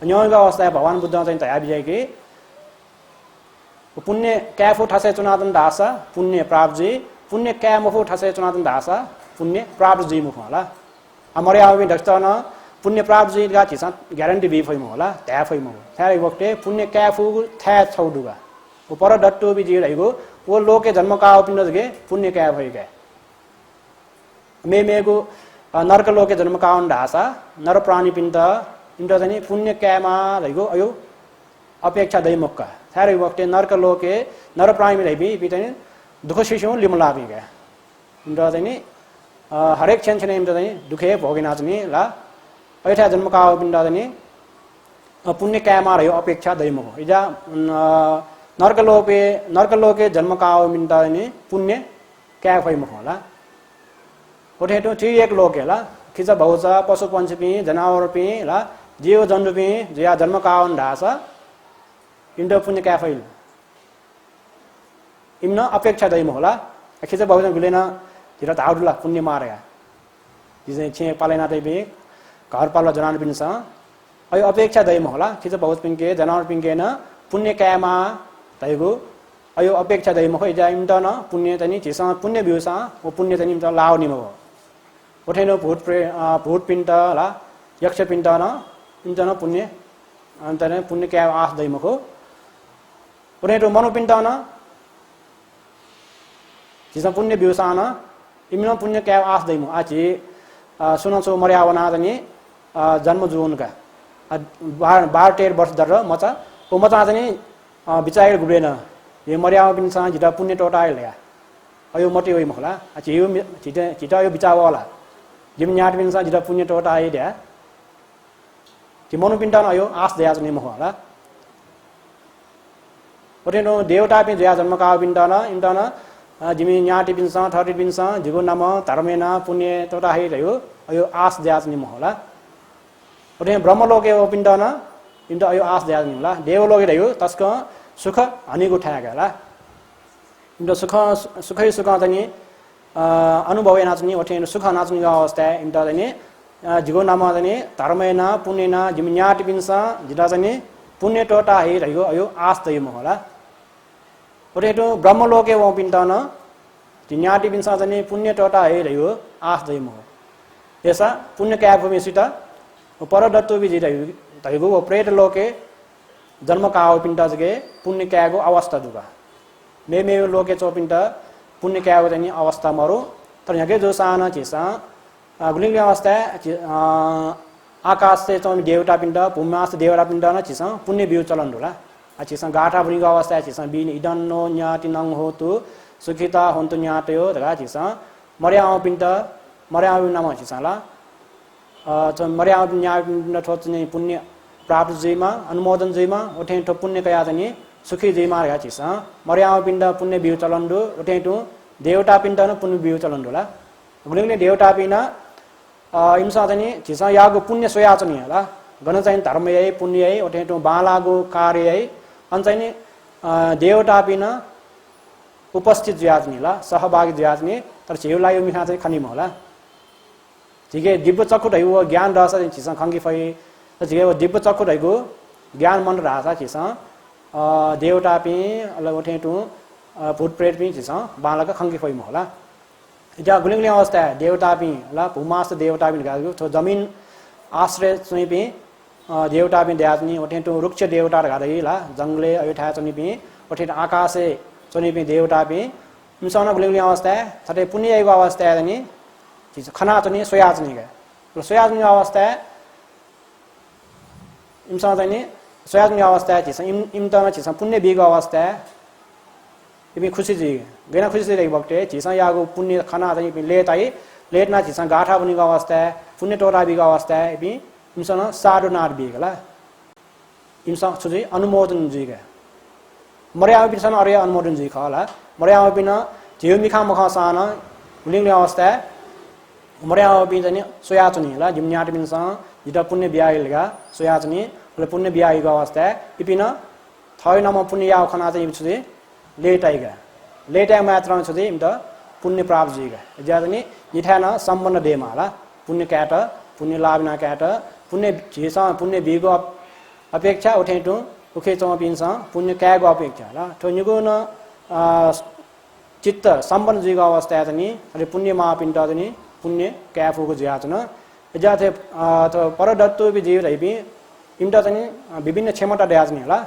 न्यो का अवस्था है भगवान बुद्ध तनी तया बिजाय के पुण्य क्या फो ठसे चुनादन दासा पुण्य प्राप्त जी पुण्य क्या मफो ठसे चुनादन दासा पुण्य प्राप्त जी मुख होला मर्याओ बे दक्ता न पुण्य प्राप्त जी का चिसा ग्यारेंटी बि फैम होला त्या फैम हो थाय वक्ते पुण्य क्याफु था छौडुगा ऊपर डट्टु बि जी रहिगो वो लोके जन्म का पिण्ड जगे पुण्य क्या भइगे मेको नरक लोके जन्म का ढासा नर प्राणी पिण्ड इन्द जनि पुण्य क्यामा रहिगो अयो अपेक्षा दैमुक्का थाय वक्ते नरक लोके नर प्राणी रहिबि बितनि दुख शिशु लिमला बिगे इन्द जनि हरेक क्षण क्षण इन्द जनि दुखे भोगिना जनि ला ऐठा जन्म का पिण्डादनी पुण्य क्यामा रह्यो अपेक्षा दैमो इजा नर्कलोके जन्म का पिण्डादनी पुण्य क्या फैम होला उठेटो ठी एक लोक होला खिचा भौचा पशु पंछी पि जनावर पि ला जीव जन्तु पि जिया जन्म का ढासा इन्डो पुण्य क्या फैल इम्न अपेक्षा दैमो होला खिचा भौचा गुलेना जिरा ताउडला पुण्य मारेगा जिसे छे पालेना दैबे घर पाल्ला जनावर पिन्छ अयो अपेक्षा दैम होला खिच बहुत पिंके जनावर पिंके न पुण्य क्यामा दैगो अयो अपेक्षा दैम हो इजा इमता न पुण्य तनी चिसा पुण्य बिउसा ओ पुण्य तनी इमता लाउनी मो उठेनो भूत पिण्ड ला यक्ष पिण्ड न इमता न पुण्य अन्त न पुण्य क्या आस दैम हो उठेनो मनो पिण्ड न चिसा पुण्य बिउसा न इमनो पुण्य क्या आस दैम आछि सुनसो मर्यावना तनी जन्म जुन का 12-13 वर्ष दर मचा ओ मचा चाहिँ बिचाएर गुडेन ये मर्याव पिन्छ जिता पुण्य टोटा आइल्या अयो मोटे ओइ मखला छियो छिटा यो बिचावाला जिम न्याट बिनसा जिटा पुण्य टोटा आइ द्या तिमनु पिन्टान अयो आस दया जनि मखला ओटेनो देवता पिन दया जन्म का पिन्टान इन्टान जिमि न्याटी बिनसा थर्टी बिनसा जिगो नाम धर्मेना पुण्य टोटा आइ रह्यो अयो आस दया जनि मखला ओटे ब्रह्मलोके ओ पिन्टान इन्टा अयो आस दया जनि होला देवलोके रह्यो तस्क सुख हनिगो ठागला इन्टा सुखै सुख जनि अनुभव नाच्ने ओठेन सुख नाच्ने अवस्था इन्टा जनि जिगो नाम जनि धर्मेना पुण्यना जिमि न्याटी बिनसा जिटा जनि पुण्य टोटा आइ रह्यो अयो आस दय मखला ओटेटो ब्रह्मलोके ओ पिन्टान न्याटी बिनसा जनि पुण्य टोटा आइ रह्यो आस दय मख यसा पुण्य क्या भूमिसित परदत्तो विजि रह्यो प्रेत लोके जन्म काओ पिन्टा जगे पुण्य क्यागो अवस्था दुगा मे लोके चोपिन्टा पुण्य क्यागो जनि अवस्था मरो तर यगे जो साना चिसा गुलिङ अवस्था आकाश से चोमि देवता पिन्टा भूमास देवता पिन्टा न चिसा पुण्य बिउ चलन होला चिसा गाठा बुलिङ अवस्था चिसा बिन इदन्नो न्याति नङ होतु सुखिता होन्तु न्यातयो दगा चिसा मर्याओ पिन्टा मर्याओ नाम चिसाला मर्याओ न्याय पिन्टा ठोच्ने पुण्य प्राप्त जयमा अनुमोदन जयमा ओठे ठो पुण्य कया जनि सुखी जयमा रहा चिसा मर्याओ पिण्ड पुण्य बिउ चलन्दो ओठे टु देवता पिण्ड न पुण्य बिउ चलन्दोला गुलिङले देवता पिना इमसा जनि चिसा यागो पुण्य सोयाचनि होला गण चाहिँ धर्मयै पुण्ययै ओठे टु बालागो कार्ययै अञ्चैनि देवता पिना उपस्थित ज्याजनि ला सहभागी ज्याजनि तर छेउलाई यो मिखा चाहिँ खनिम होला ठिकै दिव्य चक्षु ढैगो ज्ञान रहछ चिसा खंगी फै जिगे दिव्य चक्षु ढैगो ज्ञान मन रहछ चिसा देवता पि अलग ओठे टु भूत प्रेत पि चिसा बालक खंगी फै होला जा गुलिङले अवस्था देवता पि ला भूमास देवता पि गागो थो जमिन आश्रय चाहिँ पि देवता पि द्याजनि ओठे टु रुक्ष देवता गादै ला जंगले अयठा चाहिँ पि ओठे आकाशे चाहिँ पि देवता पि मिसना गुलिङले अवस्था थटे पुण्यको अवस्था नि चिसा खना चाहिँ सोया चाहिँ गा सोया चाहिँ अवस्था इमसा चाहिँ सोयाजनी अवस्था चिसा इमतना चिसा पुण्य बिगो अवस्था इबि खुशी जी गना खुशी रे बक्टे चिसा यागो पुण्य खाना चाहिँ लेताई लेटना चिसा गाठा बनिगो अवस्था पुण्य टोरा बिगो अवस्था इबि इमसना साडो नार बिगला इमसा छुजी अनुमोदन जीगा मर्या बिसन अरे अनुमोदन जी खला मर्या बिना जिउ मिखा मखा साना गुलिङले अवस्था मर्या बिन चाहिँ सोयाचनी ला जिम्न्याट बिनसा जिटा पुण्य बियाइलगा सोयाचनी पुण्य बियाइको अवस्था इपिन थय नम पुण्य याव खना चाहिँ छुदे लेटाइगा लेटाइ मात्र छुदे इम त पुण्य प्राप्त जीगा ज्यादनी निठाना सम्बन्ध देमा होला पुण्य क्याट पुण्य लाभना क्याट पुण्य झेसा पुण्य बिगो अपेक्षा उठेटु उखे चौ पिनसा पुण्य क्यागो अपेक्षा होला ठोनिगो न चित्त सम्बन्ध जीको अवस्था चाहिँ अनि पुण्य महापिण्ड चाहिँ पुण्य क्याफुको ज्याचन ज्याथे त परदत्तो बि जीव रहिबि इमटा चाहिँ विभिन्न क्षमता द्याजनि होला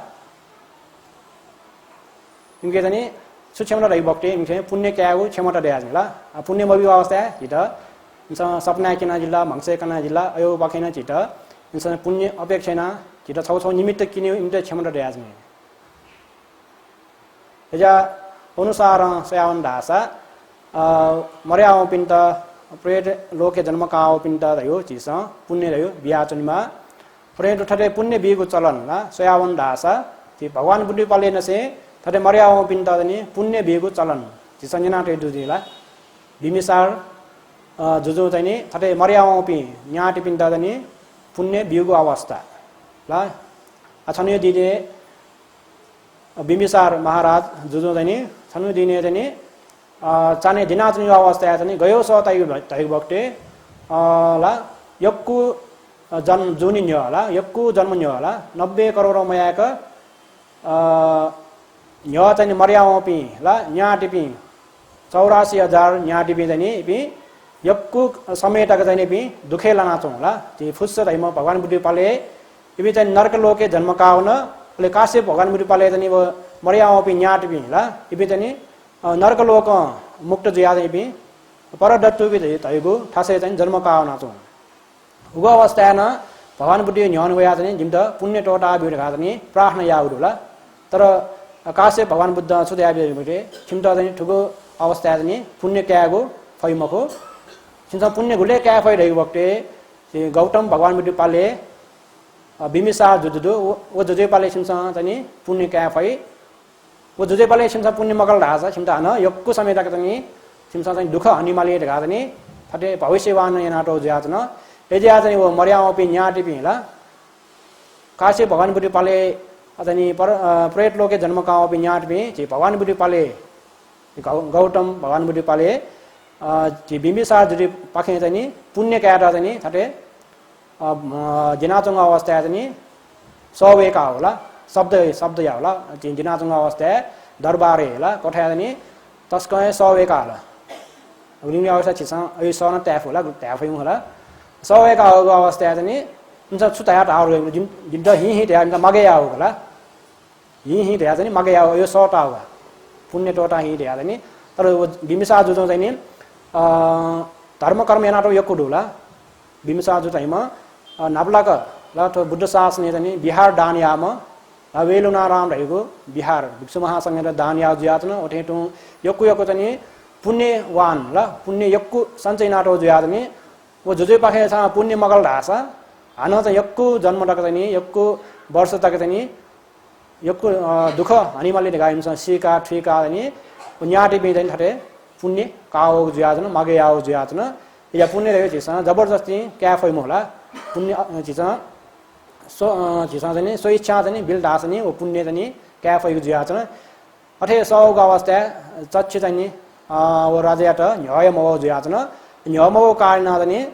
इनके चाहिँ सुक्षमता रहि बक्टे इनके पुण्य क्यागो क्षमता द्याजनि होला पुण्य मबि अवस्था हिट सपना किना जिल्ला मंसे कना जिल्ला अयो बखेना चिट इनसन पुण्य अपेक्षाना चिट छौ निमित्त किन्यो इमटा क्षमता द्याजनि एजा अनुसार सयावन दासा मर्याओ पिन्त प्रेत लोके जन्म काओ पिन्त रह्यो चिसा पुण्य रह्यो बियाचनिमा प्रेत ठटे पुण्य बिगो चलन ला सयावन दासा ती भगवान बुद्धि पाले नसे ठटे मर्याओ पिन्त दनि पुण्य बिगो चलन ती संजना टे दुजिला बिमिसार जुजु चाहिँ ठटे मर्याओ पि न्याटी पिन्त दनि पुण्य बिगो अवस्था ला अछनियो दिने बिमिसार महाराज जुजु चाहिँ छनु दिने चाहिँ चाने दिनाचनि अवस्था चाहिँ गयो स तै बक्टे ला यक्कु जन्म जुनि न्य होला यक्कु जन्म न्य होला 90 करोड मयाक न्य चाहिँ मर्याओ पि ला न्याटी पि 84,000 न्याटी पि चाहिँ पि यक्कु समेटक चाहिँ पि दुखे लाना चौ होला ती फुस्स दैम भगवान बुद्धि पाले इबि चाहिँ नरक लोके जन्म काउन ले कासे भगवान बुद्धि पाले चाहिँ मर्याओ पि न्याटी पि ला इबि चाहिँ नरक लोक मुक्त ज्यादै पि परदत्तु बि तैगु ठासे चाहिँ जन्म काउना चौ उगो अवस्था न भगवान बुद्धि न्यान गया चाहिँ जिमत पुण्य टोटा बिड गा चाहिँ प्रार्थना याउडुला तर कासे भगवान बुद्ध सुदया बिटे छिमत चाहिँ ठुगो अवस्था चाहिँ पुण्य क्यागो फैमको सिन्छ पुण्य गुले क्या फैरहेको वक्ते गौतम भगवान बिटु पाले बिम्बिसार जुजुदु ओ जुजे पाले सिन्छ चाहिँ पुण्य क्या फै ओ जुजे पाले सिन्छ पुण्य मगल ढासा सिन्छ हन यक्कु समेतक चाहिँ सिन्छ चाहिँ दुःख हनिमाले ढगा चाहिँ फटे भविष्यवान यनाटो ज्यातन यदि आज वो मर्याओ पि न्याटि पि ला काशी भगवान बिटु पाले अतनी प्रेत लोके जन्म काओ पि न्याट पि जे भगवान बिटु पाले गौतम भगवान बिटु पाले जे बिम्बिसार जुजे पाखे चाहिँ पुण्य क्याटा चाहिँ थटे जिनाचुङ अवस्था चाहिँ सवेका होला शब्द या होला जिनाचुङ अवस्था दरबारे होला कोठा चाहिँ तस्कय सवेका होला उनी अवस्था छिसा यो सन ट्याफ होला ट्याफ होला सवेका अवस्था चाहिँ हुन्छ छुताया टावर जिन हि ट्या मगे आउ होला हि ट्या चाहिँ मगे आउ यो सटा होला पुण्य टोटा हि ट्या चाहिँ तर बिम्बिसार जुजो चाहिँ धर्म कर्म यानाटो यक्कु ढुला बिम्बिसार जुटाइमा नाप्लाक ल त बुद्ध शासनले चाहिँ बिहार दानयामा वेलुना राम रहेको बिहार भिक्षु महासंघ र दानया ज्यातन ओठेटु यक्कु चाहिँ पुण्यवान ल पुण्य यक्कु सञ्चय नाटो ज्यातने वो जुजे पाखे छ पुण्य मगल ढासा हान चाहिँ यक्कु जन्म तक चाहिँ यक्कु वर्ष तक चाहिँ यक्कु दुःख हनिमाले गाइन्छ सिका ठिका चाहिँ न्याटी बिदैन थटे पुण्य काओ ज्यातन मगे आओ ज्यातन या पुण्य रहेको छ जबरजस्ती क्याफै मोला पुण्य चिज चाहिँ सो इच्छा चाहिँ बिल ढासनी वो पुण्य चाहिँ क्याफैको ज्याचन अथे सौको अवस्था चच्छ चाहिँ वो राजाट न्यायमव ज्याचन न्यायमव कारण चाहिँ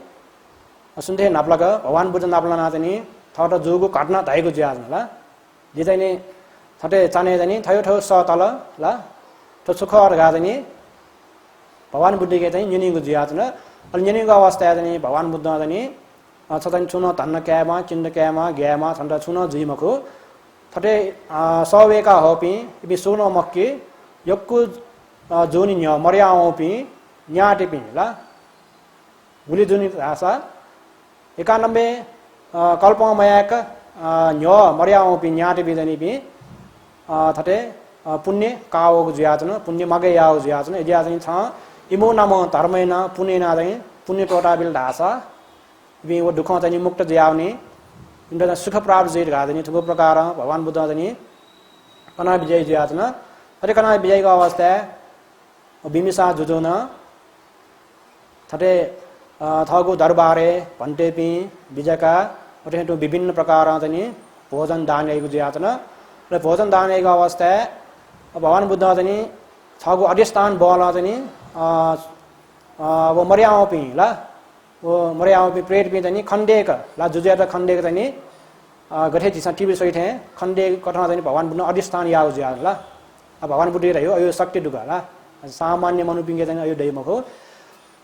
सुन्थे नाप्लक भगवान बुद्ध नाप्लना चाहिँ थट जुगु घटना धाइको ज्याचन ल जे चाहिँ थटे चाने चाहिँ थयो ठो स तल ल तो सुख गा चाहिँ भगवान बुद्धके चाहिँ न्युनिको ज्याचन अनि न्युनिको अवस्था चाहिँ भगवान बुद्ध चाहिँ छतन छुन धन्न क्यामा चिन्द क्यामा ग्यामा छन्द छुन जुइमको थटे सवेका होपि बि सुन मक्की यक्कु जोनि न्य मर्याओपि न्याटे पि ला गुली जुनि भाषा 91 कल्पमयाक न्य मर्याओपि न्याटे बि जनि बि थटे पुण्य काओ ज्याचन पुण्य मगे याओ ज्याचन यदि चाहिँ छ इमो नाम धर्मेन पुण्यना चाहिँ पुण्य टोटा बिल ढासा बि वो दुख चाहिँ मुक्त ज्याउने इन्द्र सुख प्राप्त जे गादनी थुगो प्रकार भगवान बुद्ध चाहिँ कना विजय ज्यातना अरे कना विजयको अवस्था बिम्बिसार जुजोन थटे थगो दरबारे भन्टेपि विजयका अटेटो विभिन्न प्रकार चाहिँ भोजन दानएको ज्यातना र भोजन दानएको अवस्था भगवान बुद्ध चाहिँ थगो अधिष्ठान बल चाहिँ वो मर्याओपि ला वो मर्याओपि प्रेट भी चाहिँ खण्डेक ला जुजेर खण्डेक चाहिँ गठे चिसा टिबी सहित खण्डे कथा चाहिँ भगवान बुद्ध अधिष्ठान याउ ज्या ला भगवान बुद्ध रह्यो यो शक्ति दुगा ला सामान्य मनुपिङ्गे चाहिँ यो दैमको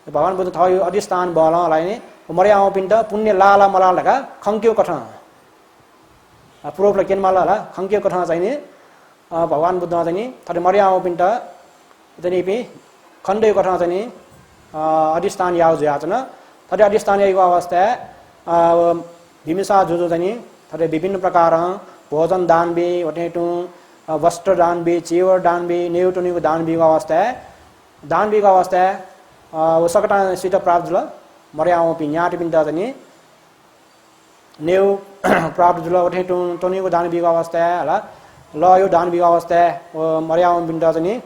भगवान बुद्ध थयो अधिष्ठान बललाई नै मर्याओपि त पुण्य लाला मला लगा खङ्क्यो कथा पूर्वले केनमाला ला खङ्क्यो कथा चाहिँ नि भगवान बुद्ध चाहिँ थरे मर्याओपि त चाहिँ पनि खण्डे कथा चाहिँ अधिष्ठान याउ ज्याचन थरे अधिष्ठानीय अवस्था बिम्बिसार जुजो चाहिँ थरे विभिन्न प्रकार भोजन दान भी वटेटु वस्त्र दान भी चेवर दान भी नेउटुनीको दान भी अवस्था वो सकटा सित प्राप्त जुल मर्याओ पि न्याट बिन्दा चाहिँ नेउ प्राप्त जुल वटेटु टोनीको दान भी अवस्था होला ल यो दान भी अवस्था मर्याओ बिन्दा चाहिँ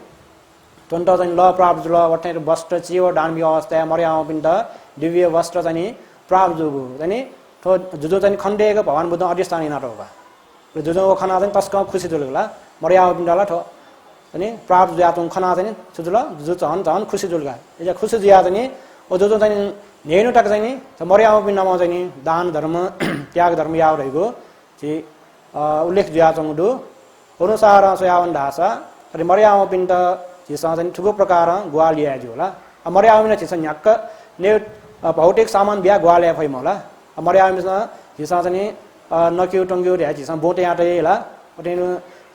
टन्ट चाहिँ ल प्राप्त जुल वटेटु वस्त्र चेवर दान भी अवस्था मर्याओ बिन्दा दिव्य वस्त्र चाहिँ प्राप्त जुगु चाहिँ जुजो चाहिँ खण्डेको भगवान बुद्ध अधिष्ठान नाटो होगा र जुजो खाना चाहिँ तस्क खुसी जुलगला मर्याओ बिन्दाला ठो चाहिँ प्राप्त ज्यातुङ खाना चाहिँ सुजुल जुजो झन् खुसी जुलगा यो खुसी ज्या चाहिँ ओ जुजो चाहिँ नेनु टक चाहिँ मर्याओ बिन्दामा चाहिँ दान धर्म त्याग धर्म याउ रहेको चाहिँ उल्लेख ज्यातुङ दु अनुसार सयावन ढासा र मर्याओ बिन्दा चिसा चाहिँ ठुलो प्रकार ग्वालिया होला मर्याओ बिन्दा चिसा न्याक्क ने भौतिक सामान बिहा ग्वालिया फैम होला मर्याओ चिसा चाहिँ नक्यु टङ्ग्यु ढ्या चिसा बोटे आटे होला ओटेनु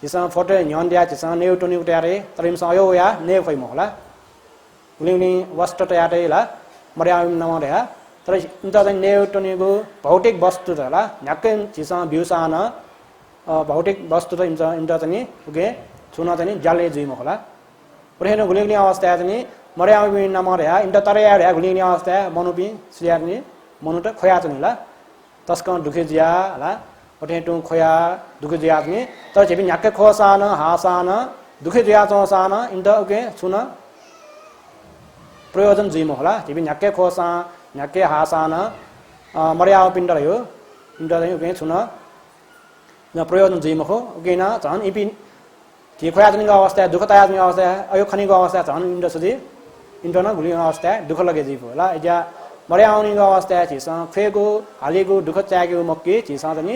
चिसा फोटो न्यन ढ्या चिसा नेउ टुनि उट्यारे तर इमसा अयो या ने फैम होला उलिनी वस्त्र ट्याटे होला मर्याओ नम ढ्या तर इन्ता चाहिँ नेउ टुनिको भौतिक वस्तु होला न्याक्कै चिसा भ्युसान भौतिक वस्तु त इन्ता चाहिँ उगे छुना चाहिँ जाले जुइम होला उठेन गुलिग्ने अवस्था चाहिँ मर्याम पिन नाम रे इंट तरया रे गुलिग्ने अवस्था मनु पिन सियाग्ने मनु त खोया चाहिँ ला तस्क दुखे जिया ला उठे टु खोया दुखे जिया चाहिँ तर चाहिँ न्याके खोसान हासान दुखे जिया चौसान इंट ओके सुन प्रयोजन जिम होला चाहिँ न्याके खोसा न्याके हासान मर्याम पिन रह्यो इंट चाहिँ ओके सुन प्रयोजन जिम हो ओके न झन् इपि ती खोयाजनीको अवस्था दुःखतायाजनीको अवस्था अयो खनीको अवस्था झन् इन्डो सुधी इन्डो न गुलिको अवस्था दुःख लगे जीव होला एजा मर्याउनीको अवस्था छिस फेगो हालेको दुःख च्यागेको मक्की छिस पनि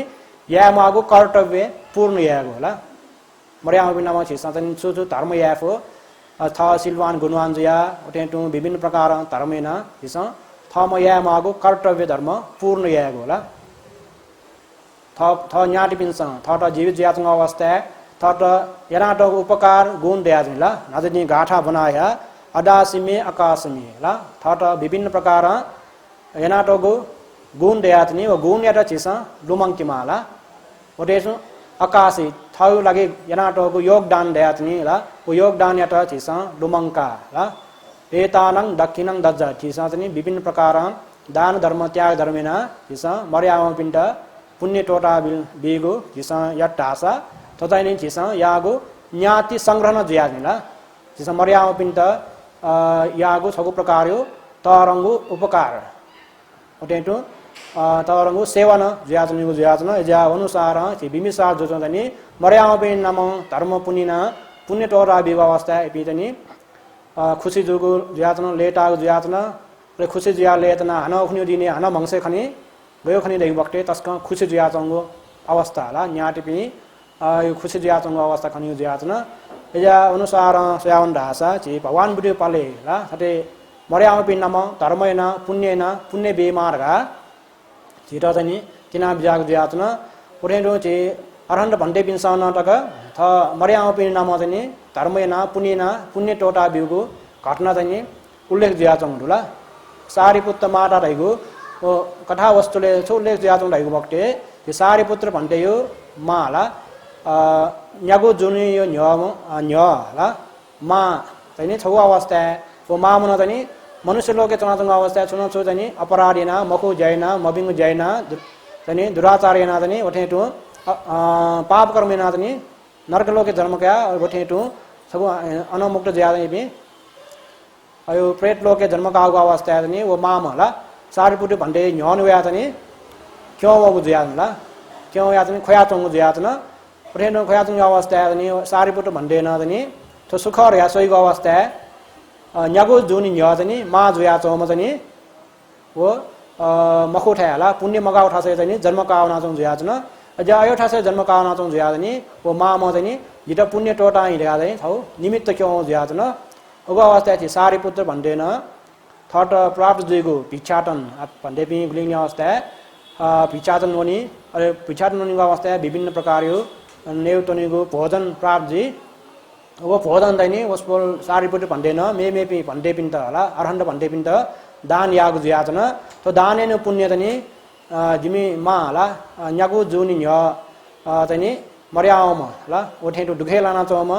या मागो कर्तव्य पूर्ण यागो होला मर्याउ बिनामा छिस पनि छु धर्म याफो थ सिलवान गुणवान जया उठेटु विभिन्न प्रकार धर्मेना छिस थम या मागो कर्तव्य धर्म पूर्ण यागो होला थ न्याटी पिन्स थट जीवित ज्यातको अवस्था थट यनाटो उपकार गुण दयाजिला नाजनी गाठा बनाया अदासिमे आकाशमे ला थट विभिन्न प्रकार यनाटोको गुण दयातनी व गुण याटा छिस लुमंकिमाला ओटेसु आकाशी थाउ लागि यनाटोको योगदान दयातनी ला वो योगदान याटा छिस लुमंका ला एतानं दक्षिणं दज्ज छिस चाहिँ विभिन्न प्रकार दान धर्म त्याग धर्मेना छिस मर्याम पिण्ड पुण्य टोटा बिगो छिस यट्टासा तताइने छिस यागो न्याति संग्रहण ज्याजिला छिस मर्याम पिण्ड यागो छगु प्रकारयो तरंगु उपकार ओटेटु तरंगु सेवन ज्याजनीगु ज्याजन एजा अनुसार छि बिमिसार जोजनी मर्याम पिण्ड नाम धर्म पुनिना पुण्य टोरा बिगो अवस्था एपिजनी खुशी जुगु ज्याजन लेटागु ज्याजन रे खुशी ज्या लेतना हन उखनि दिने हन मंसे खनि गयो खनि दै बक्टे तस्क खुशी ज्याजंगु अवस्था ला न्याति पनि यो खुशी ज्याचंगु अवस्था खनि ज्याचन एजा अनुसार स्यावन ढासा छि भगवान बुढी पाले ला सते मर्याम पिन नाम धर्मयना पुण्यना पुण्य बेमार्गा छिटा चाहिँ तिना बिजाग ज्याचन पुरेनो छि अरहन्त भन्टे पिनसन टक थ मर्याम पिन नाम चाहिँ धर्मयना पुण्यना पुण्य टोटा बिगु घटना चाहिँ उल्लेख ज्याचंग दुला सारीपुत्र माटा दैगु ओ कथा वस्तुले छ उल्लेख ज्याचंग दैगु बक्टे त्यो सारीपुत्र भन्टे यो माला न्यागो जुनि यो न्यला मा चाहिँ छौ अवस्था वो मामुना चाहिँ मनुष्य लोके चनाचंग अवस्था छुन छु चाहिँ अपराधीना मखु जैना मबिंगु जैना चाहिँ दुराचार्यना चाहिँ ओठेटु पाप कर्मेना चाहिँ नरक लोके जन्म क्या ओठेटु छगु अनमुक्त ज्यादै बि अयो प्रेत लोके जन्म कागु अवस्था चाहिँ वो माम होला सारीपुत्र भन्टे न्यन वया चाहिँ क्यों वगु ज्याला क्यों या चाहिँ खोया चंगु ज्यातना प्रेनो खोयाचुङ अवस्था पनि सारीपुत्र भन्दैन पनि त्यो सुख र यासोइको अवस्था न्यागो जुनि न्य चाहिँ मा जुया चौमा चाहिँ वो मखु ठ्याला पुण्य मगा उठासे चाहिँ जन्म कावना चौं जुया छन अझ आयो ठासे जन्म कावना चौं जुया चाहिँ वो मा म चाहिँ जिता पुण्य टोटा हिँडेका चाहिँ छौ निमित्त क्यों जुया छन उगो अवस्था चाहिँ सारीपुत्र भन्दैन थट प्राप्त जुइगो भिक्षाटन भन्दै पनि गुलिङ्ने अवस्था भिक्षाटन वनी अरे भिक्षाटन वनीको अवस्था विभिन्न प्रकारको नेउतनीको भोजन प्राप्त जी वो भोजन दैनी उसको सारीपुत्र भन्दैन मेपी भन्टे पिन्त होला अरहन्त भन्टे पिन्त दान याग ज्याचन तो दानेनु पुण्य चाहिँ जिमी मा होला न्यागु जुनि न्य चाहिँ मर्याम होला ओठेटु दुखे लाना चोम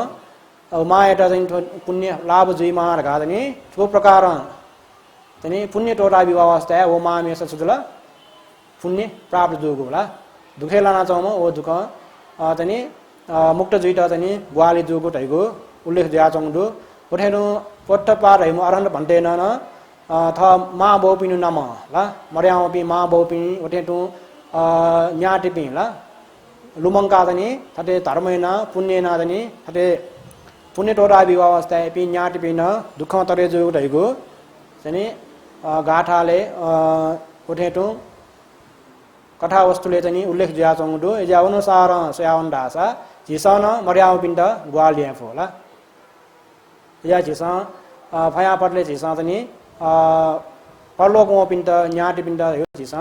मा एटा चाहिँ पुण्य लाभ जी मा रगा चाहिँ त्यो प्रकार चाहिँ पुण्य टोटा अवस्था वो मा मेस सुजुला पुण्य प्राप्त जुगु होला दुखे लाना चोम ओ दुख चाहिँ मुक्त जुइटा चाहिँ ग्वाली जुगु ढैगु उल्लेख ज्याचंगु ओठेनु पट्ट पार हैम अरहन्त भन्टे न थ मा बोपिनु नाम ला मर्याम पि मा बोपिनु ओठेटु न्याटि पि ला लुमंका चाहिँ थटे धर्मेना पुण्यना चाहिँ थटे पुण्य टोरा अवस्था पि न्याटि पि न दुख तरे जुगु ढैगु चाहिँ गाठाले ओठेटु कथा वस्तुले चाहिँ उल्लेख ज्याचंगु एजा अनुसार स्यावन ढासा झिसन मर्याम पिण्ड ग्वालिया होला या झिस फया पटले झिस चाहिँ परलोकमा पिण्ड न्याटि पिण्ड यो झिस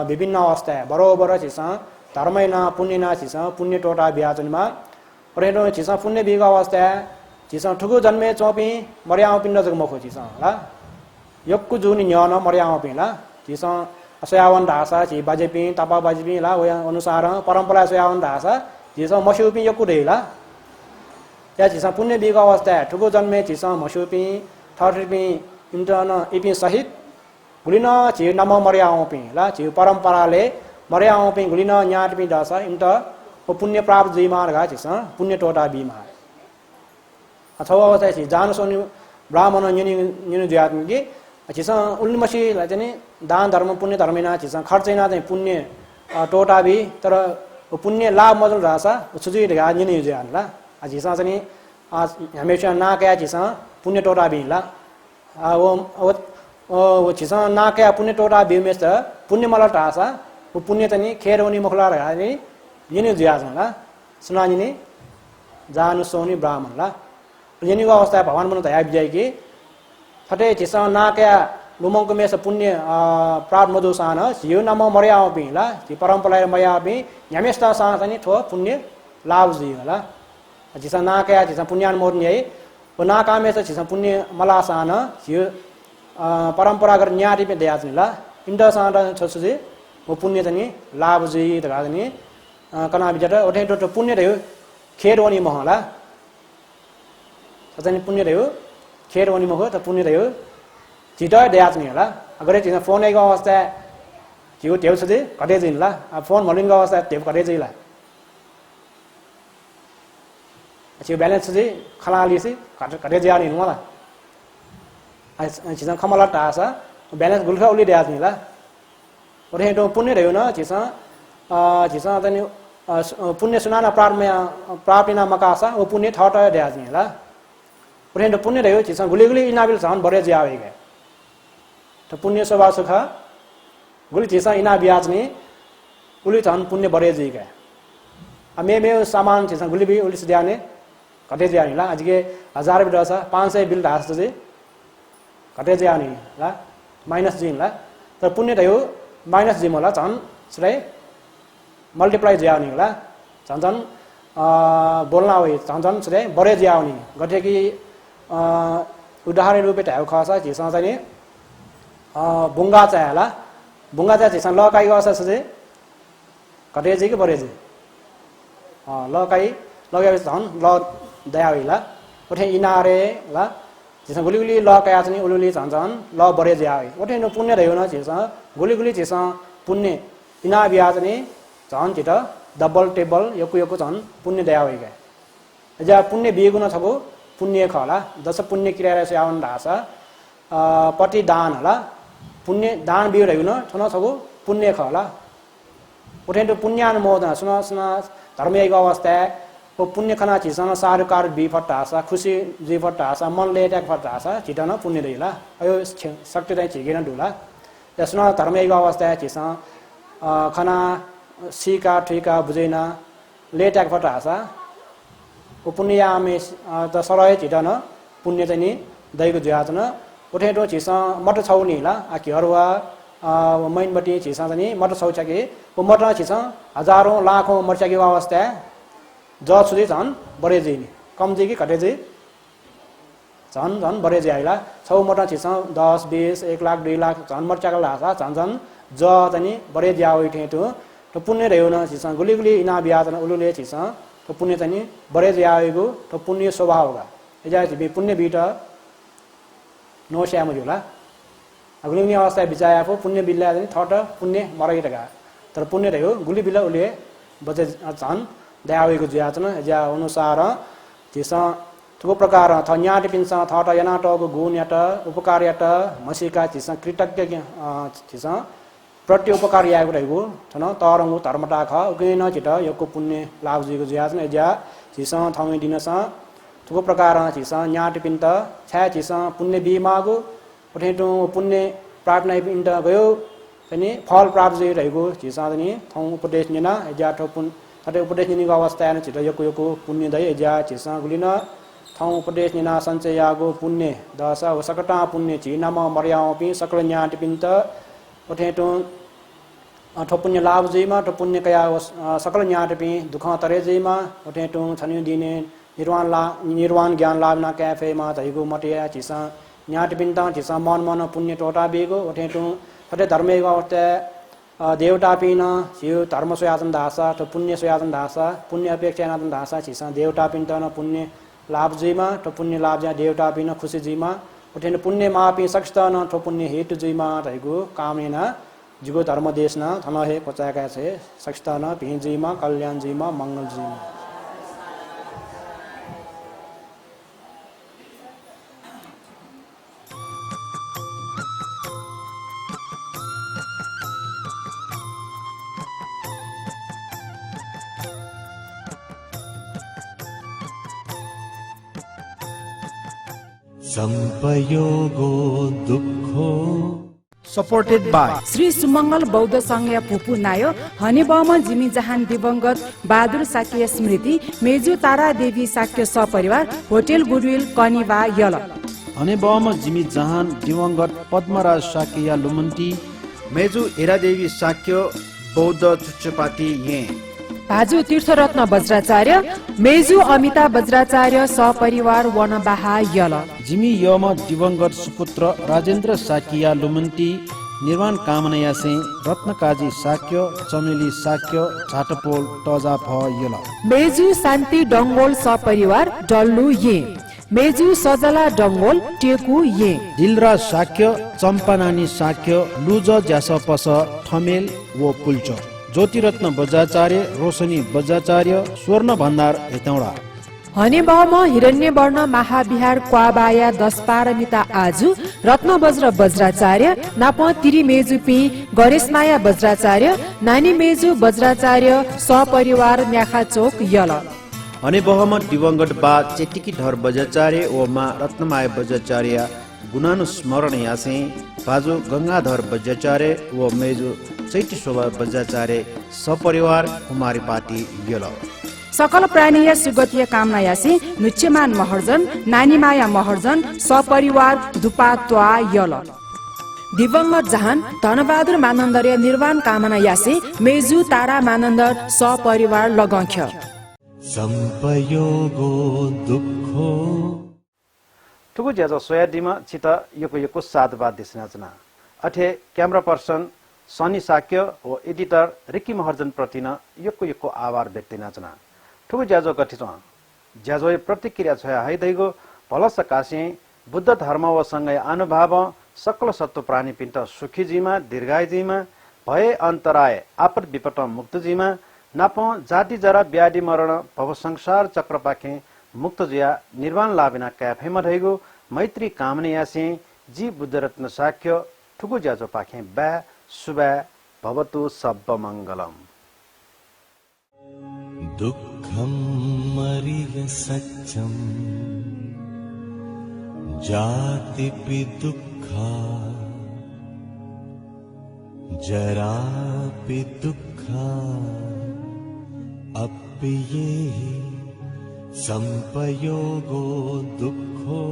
विभिन्न अवस्था बरोबर झिस धर्मैना पुण्यना झिस पुण्य टोटा ब्याजनमा परेनो झिस पुण्य बिग अवस्था झिस ठुगु जन्मे चोपी मर्याम पिण्ड जगमखो झिस होला यक्कु जुनि न्यन मर्याम पिला झिस स्यावन ढासा छि बाजेपी तपा बाजेपी ला अनुसार परम्परा स्यावन ढासा जिस मस्यु पि यकु ढेला या chỉ sang पुण्य बिगो अवस्था ठुको जन्मे chỉ sang मसुपी थर्पी इन्टर्न इपी सहित गुलिन छि नम मर्याओपी ला छि परम्पराले मर्याओपी गुलिन न्याटपी दसा इन्ट ओ पुण्य प्राप्त जिमा गा छि sang पुण्य टोटा बिमा अथवा अवस्था छि जान सोनि ब्राह्मण निनि ज्यात्मि छि sang उल्नि मसी ला चाहिँ दान धर्म पुण्य धर्मिना छि sang खर्चैना चाहिँ पुण्य टोटा बि तर पुण्य लाभ मजल रासा सुजुइ गा निनि ज्यान ला छि sang चाहिँ हमेशा ना क्या छि sang पुण्य टोटा बि ला वो chỉ sang na cái punya toda bimes ta punya malah tasa वो पुण्य तनी खेर होनी मुखला रहा है ये नहीं जिया संगा सुना नहीं जानु सोनी ब्राह्मण ला ये नहीं वो अवस्था भगवान बनो तैयार बिजाई की फटे चिसा ना क्या लुमंग में से पुण्य प्राप्त मधुसान सियो नामो मर्याओ भी ला ची परंपरा मर्या भी यमेस्ता सान तनी थो पुण्य लाभ जी ला चिसा ना क्या चिसा पुण्यान मोर नहीं वो ना काम में से चिसा पुण्य मलासान सियो परंपरागत न्यारी पे दया ला इंडा सान छोसुजी वो पुण्य तनी लाभ जी तगा तनी कना बिजटा ओठे तो पुण्य रह्यो खेर वनी महला तनी पुण्य रह्यो खेर वनी मह त पुण्य रह्यो छिटो दया नि होला अगर चाहिँ फोन आइको अवस्था जिउ तेउ छदे कटे जिन ला फोन मलिन को अवस्था तेउ कटे जिला छिउ ब्यालेन्स छदे खलाली से कटे जिया नि होला छिसा खमला टासा ब्यालेन्स गुल्खा उली दया नि ला ओरे तो पुण्य रह्यो न छिसा तनी पुण्य सुनाना प्राप्तिना मकासा वो पुण्य थट दया नि ला ओरे तो पुण्य रह्यो छिसा गुली गुली इनाबिल सान बरे जियावे के तो पुण्य स्वभाव सुखा गुली चिसा इना ब्याज ने उली धन पुण्य बड़े जी गए मे सामान चिसा गुली भी उली से जाने कटे जाने ला आज के 1000 बिल सा 500 बिल दास जे कटे जाने ला माइनस जी ला तो पुण्य रह्यो माइनस जी मला झन सरे मल्टिप्लाई जाने ला झन झन बोलना होई झन झन सरे बड़े जाउने गठे की उदाहरण रूपे टाउ खासा चिसा चाहिँ बुंगा चाहिँ होला बुंगा चाहिँ चिसा लकाई गस से कटेजी के बरेजी लकाई लगाए झन ल दया होइला ओठे इनारे ला चिसा गुली गुली लकाया चाहिँ उलुली झन झन ल बरेजी आए ओठे न पुण्य रह्यो न चिसा गुली गुली चिसा पुण्य इना बिया चाहिँ झन छिट डबल टेबल यकु यकु झन पुण्य दया होइगा जा पुण्य बिगुन छगो पुण्य खला दश पुण्य क्रिया से आवन ढासा पति दान होला पुण्य दान बिउ रह्यो न छन छगो पुण्य खला उठे तो पुण्यान मोदन सुना सुना धर्मयक अवस्था वो पुण्य खना चिसन सारुकार बि फटासा खुशी जी फटासा मन लेटक फटासा छिटन पुण्य दैला अयो शक्ति चाहिँ छिगेन डुला त्यसमा धर्मयक अवस्था चिसन खना सीका ठिका बुझेना लेटक फटासा वो पुण्य आमे त सरय छिटन पुण्य चाहिँ नि दैको ज्यातन उठे तो चिसा मट छौनी ला आकि हरुवा मैनबटी चिसा चाहिँ मट छौचा के वो मट चिसा हजारौं लाखौं मर्चाकी अवस्था ज सुदे झन बढे जिनी कम जी कि घटे जी झन झन बढे जी आइला छौ मट चिसा 10 20 1 लाख 2 लाख झन मर्चाका लासा झन झन ज चाहिँ बढे ज्याउ इठे तो पुण्य रह्यो न चिसा गुली गुली इना बियाजन उलुले चिसा तो पुण्य चाहिँ बढे ज्याएको तो पुण्य स्वभाव गा एजा चाहिँ पुण्य बिट नो श्याम होला गुलिनी अवस्था बिचाया फो पुण्य बिल्ला चाहिँ थट पुण्य मरैटगा तर पुण्य रह्यो गुली बिल्ला उले बजे झन दयावेको ज्याचन ज्या अनुसार तिसा थुको प्रकार थ न्याट पिन्सा थट यनाटको गुण्यट उपकार्यट मसिका तिसा कृतज्ञ तिसा प्रति उपकार याको रहेको छन तरंगु धर्मटा ख उकिन छिट यको पुण्य लाभजीको ज्याचन ज्या तिसा थमै दिनसा थुको प्रकार चिसा न्याट पिन्त छ्या चिसा पुण्य बिमागो उठेटो पुण्य प्रार्थना पिन्त गयो पनि फल प्राप्त जे रहेको चिसा पनि थौ उपदेश निना ज्या ठो पुण्य अटे उपदेश निको अवस्था न छिट यको यको पुण्य दय ज्या चिसा गुलिन थौ उपदेश निना सञ्चयागो पुण्य दशा व सकटा पुण्य छि नाम मर्याओ पि सकल न्याट पिन्त उठेटो ठो पुण्य लाभ जेमा ठो पुण्य कया सकल न्याट पि दुख तरे जेमा उठेटो छन्यु दिने निर्वाण ज्ञान लाभ ना कैफे मा तैगो मटिया चिसा न्याट पिन्ता चिसा मन मन पुण्य टोटा बेगो उठेटो फटे धर्मेगो अवस्था देवता पिन सियो धर्म सोयाजन दासा तो पुण्य सोयाजन दासा पुण्य अपेक्षा नादन दासा चिसा देवता पिन्ता न पुण्य लाभजीमा ठो पुण्य लाभ ज्या देवता पिन खुसीजीमा उठेन पुण्य मापि सक्स्तान ठो पुण्य हेतुजीमा रहेको कामना जिगो धर्म देशना थनहे कोचाका छे सक्स्तान भिजीमा कल्याणजीमा मङ्गलजीमा संपयोगो दुःखो सपोर्टेड बाय श्री सुमङ्गल बौद्ध संघ पुपु नायो हनेबम जिमी जहान दिवंगत बहादुर साक्य स्मृति मेजु तारा देवी साक्य सपरिवार होटल गुडविल कनिवा यल हनेबम जिमी जहान दिवंगत पद्मराज साक्य लुमन्टी मेजु हेरादेवी साक्य बौद्ध चुच्चपाती ये भाजु तीर्थरत्न वज्राचार्य मेजु अमिता वज्राचार्य सपरिवार वनबाहा यल जिमी यम दिवंगत सुपुत्र राजेन्द्र साकिया लुमन्टी निर्माण कामना से रत्नकाजी साक्य चमेली साक्य झाटपोल टजा फ यल मेजु शान्ति डङ्गोल सपरिवार डल्लु ये मेजु सजला डङ्गोल टेकु ये दिलराज साक्य चम्पानानी साक्य लुज ज्यासपस ठमेल वो पुल्च ज्योतिरत्न बज्राचार्य रोशनी बज्राचार्य स्वर्ण भण्डार हेतौडा हनेबम हिरण्यवर्ण महाविहार क्वाबाया 10 पारमिता आजु रत्न वज्र वज्राचार्य नाप तिरी मेजु पि गणेशमाया वज्राचार्य नानी मेजु वज्राचार्य सपरिवार न्याखा चोक यल हनेबहम दिवंगत बा चेटिकी ढर बज्राचार्य ओ मा रत्नमाया वज्राचार्य गुणानुस्मरण यासे बाजु गंगाधर वज्राचार्य व मेजु चैती शोभा वज्राचार्य सपरिवार कुमारी पाती यल सकल प्राणीय सुगतीय कामना यासी नुच्यमान महर्जन नानीमाया महर्जन सपरिवार दुपात्वा यल दिवंगत जहान धनबहादुर मानन्दर्य निर्वाण कामना यासी मेजु तारा मानन्दर सपरिवार लगंख्य संपयोगो दुःखो ठुगु ज्याजो सोयादीमा चिता योको साधवाद देशनाचना अठे क्यामेरा पर्सन सनी साक्य व एडिटर रिकी महर्जन प्रतिन योको आभार व्यक्त नाचना ठुगु ज्याजो गठित ज्याजो प्रतिक्रिया छया हैदैगो भलस कासे बुद्ध धर्म व सँगै अनुभाव सकल सत्व प्राणी पिण्ड सुखीजीमा दीर्घायुजीमा भए अन्तराय आपद विपद मुक्तजीमा नाप जाति जरा व्याधि मरण भव संसार चक्र पाखे मुक्त जिया निर्वाण लाभिना क्याफेमा रहेको मैत्री कामना यासे जी बुद्धरत्न साक्य ठुगु ज्याजो पाखे ब्या सुबा भवतु सब्ब मङ्गलम दुःखं मरिय सत्यं जातिपि दुःखा जरापि दुःखा अप्येहि संपयोगो दुःखो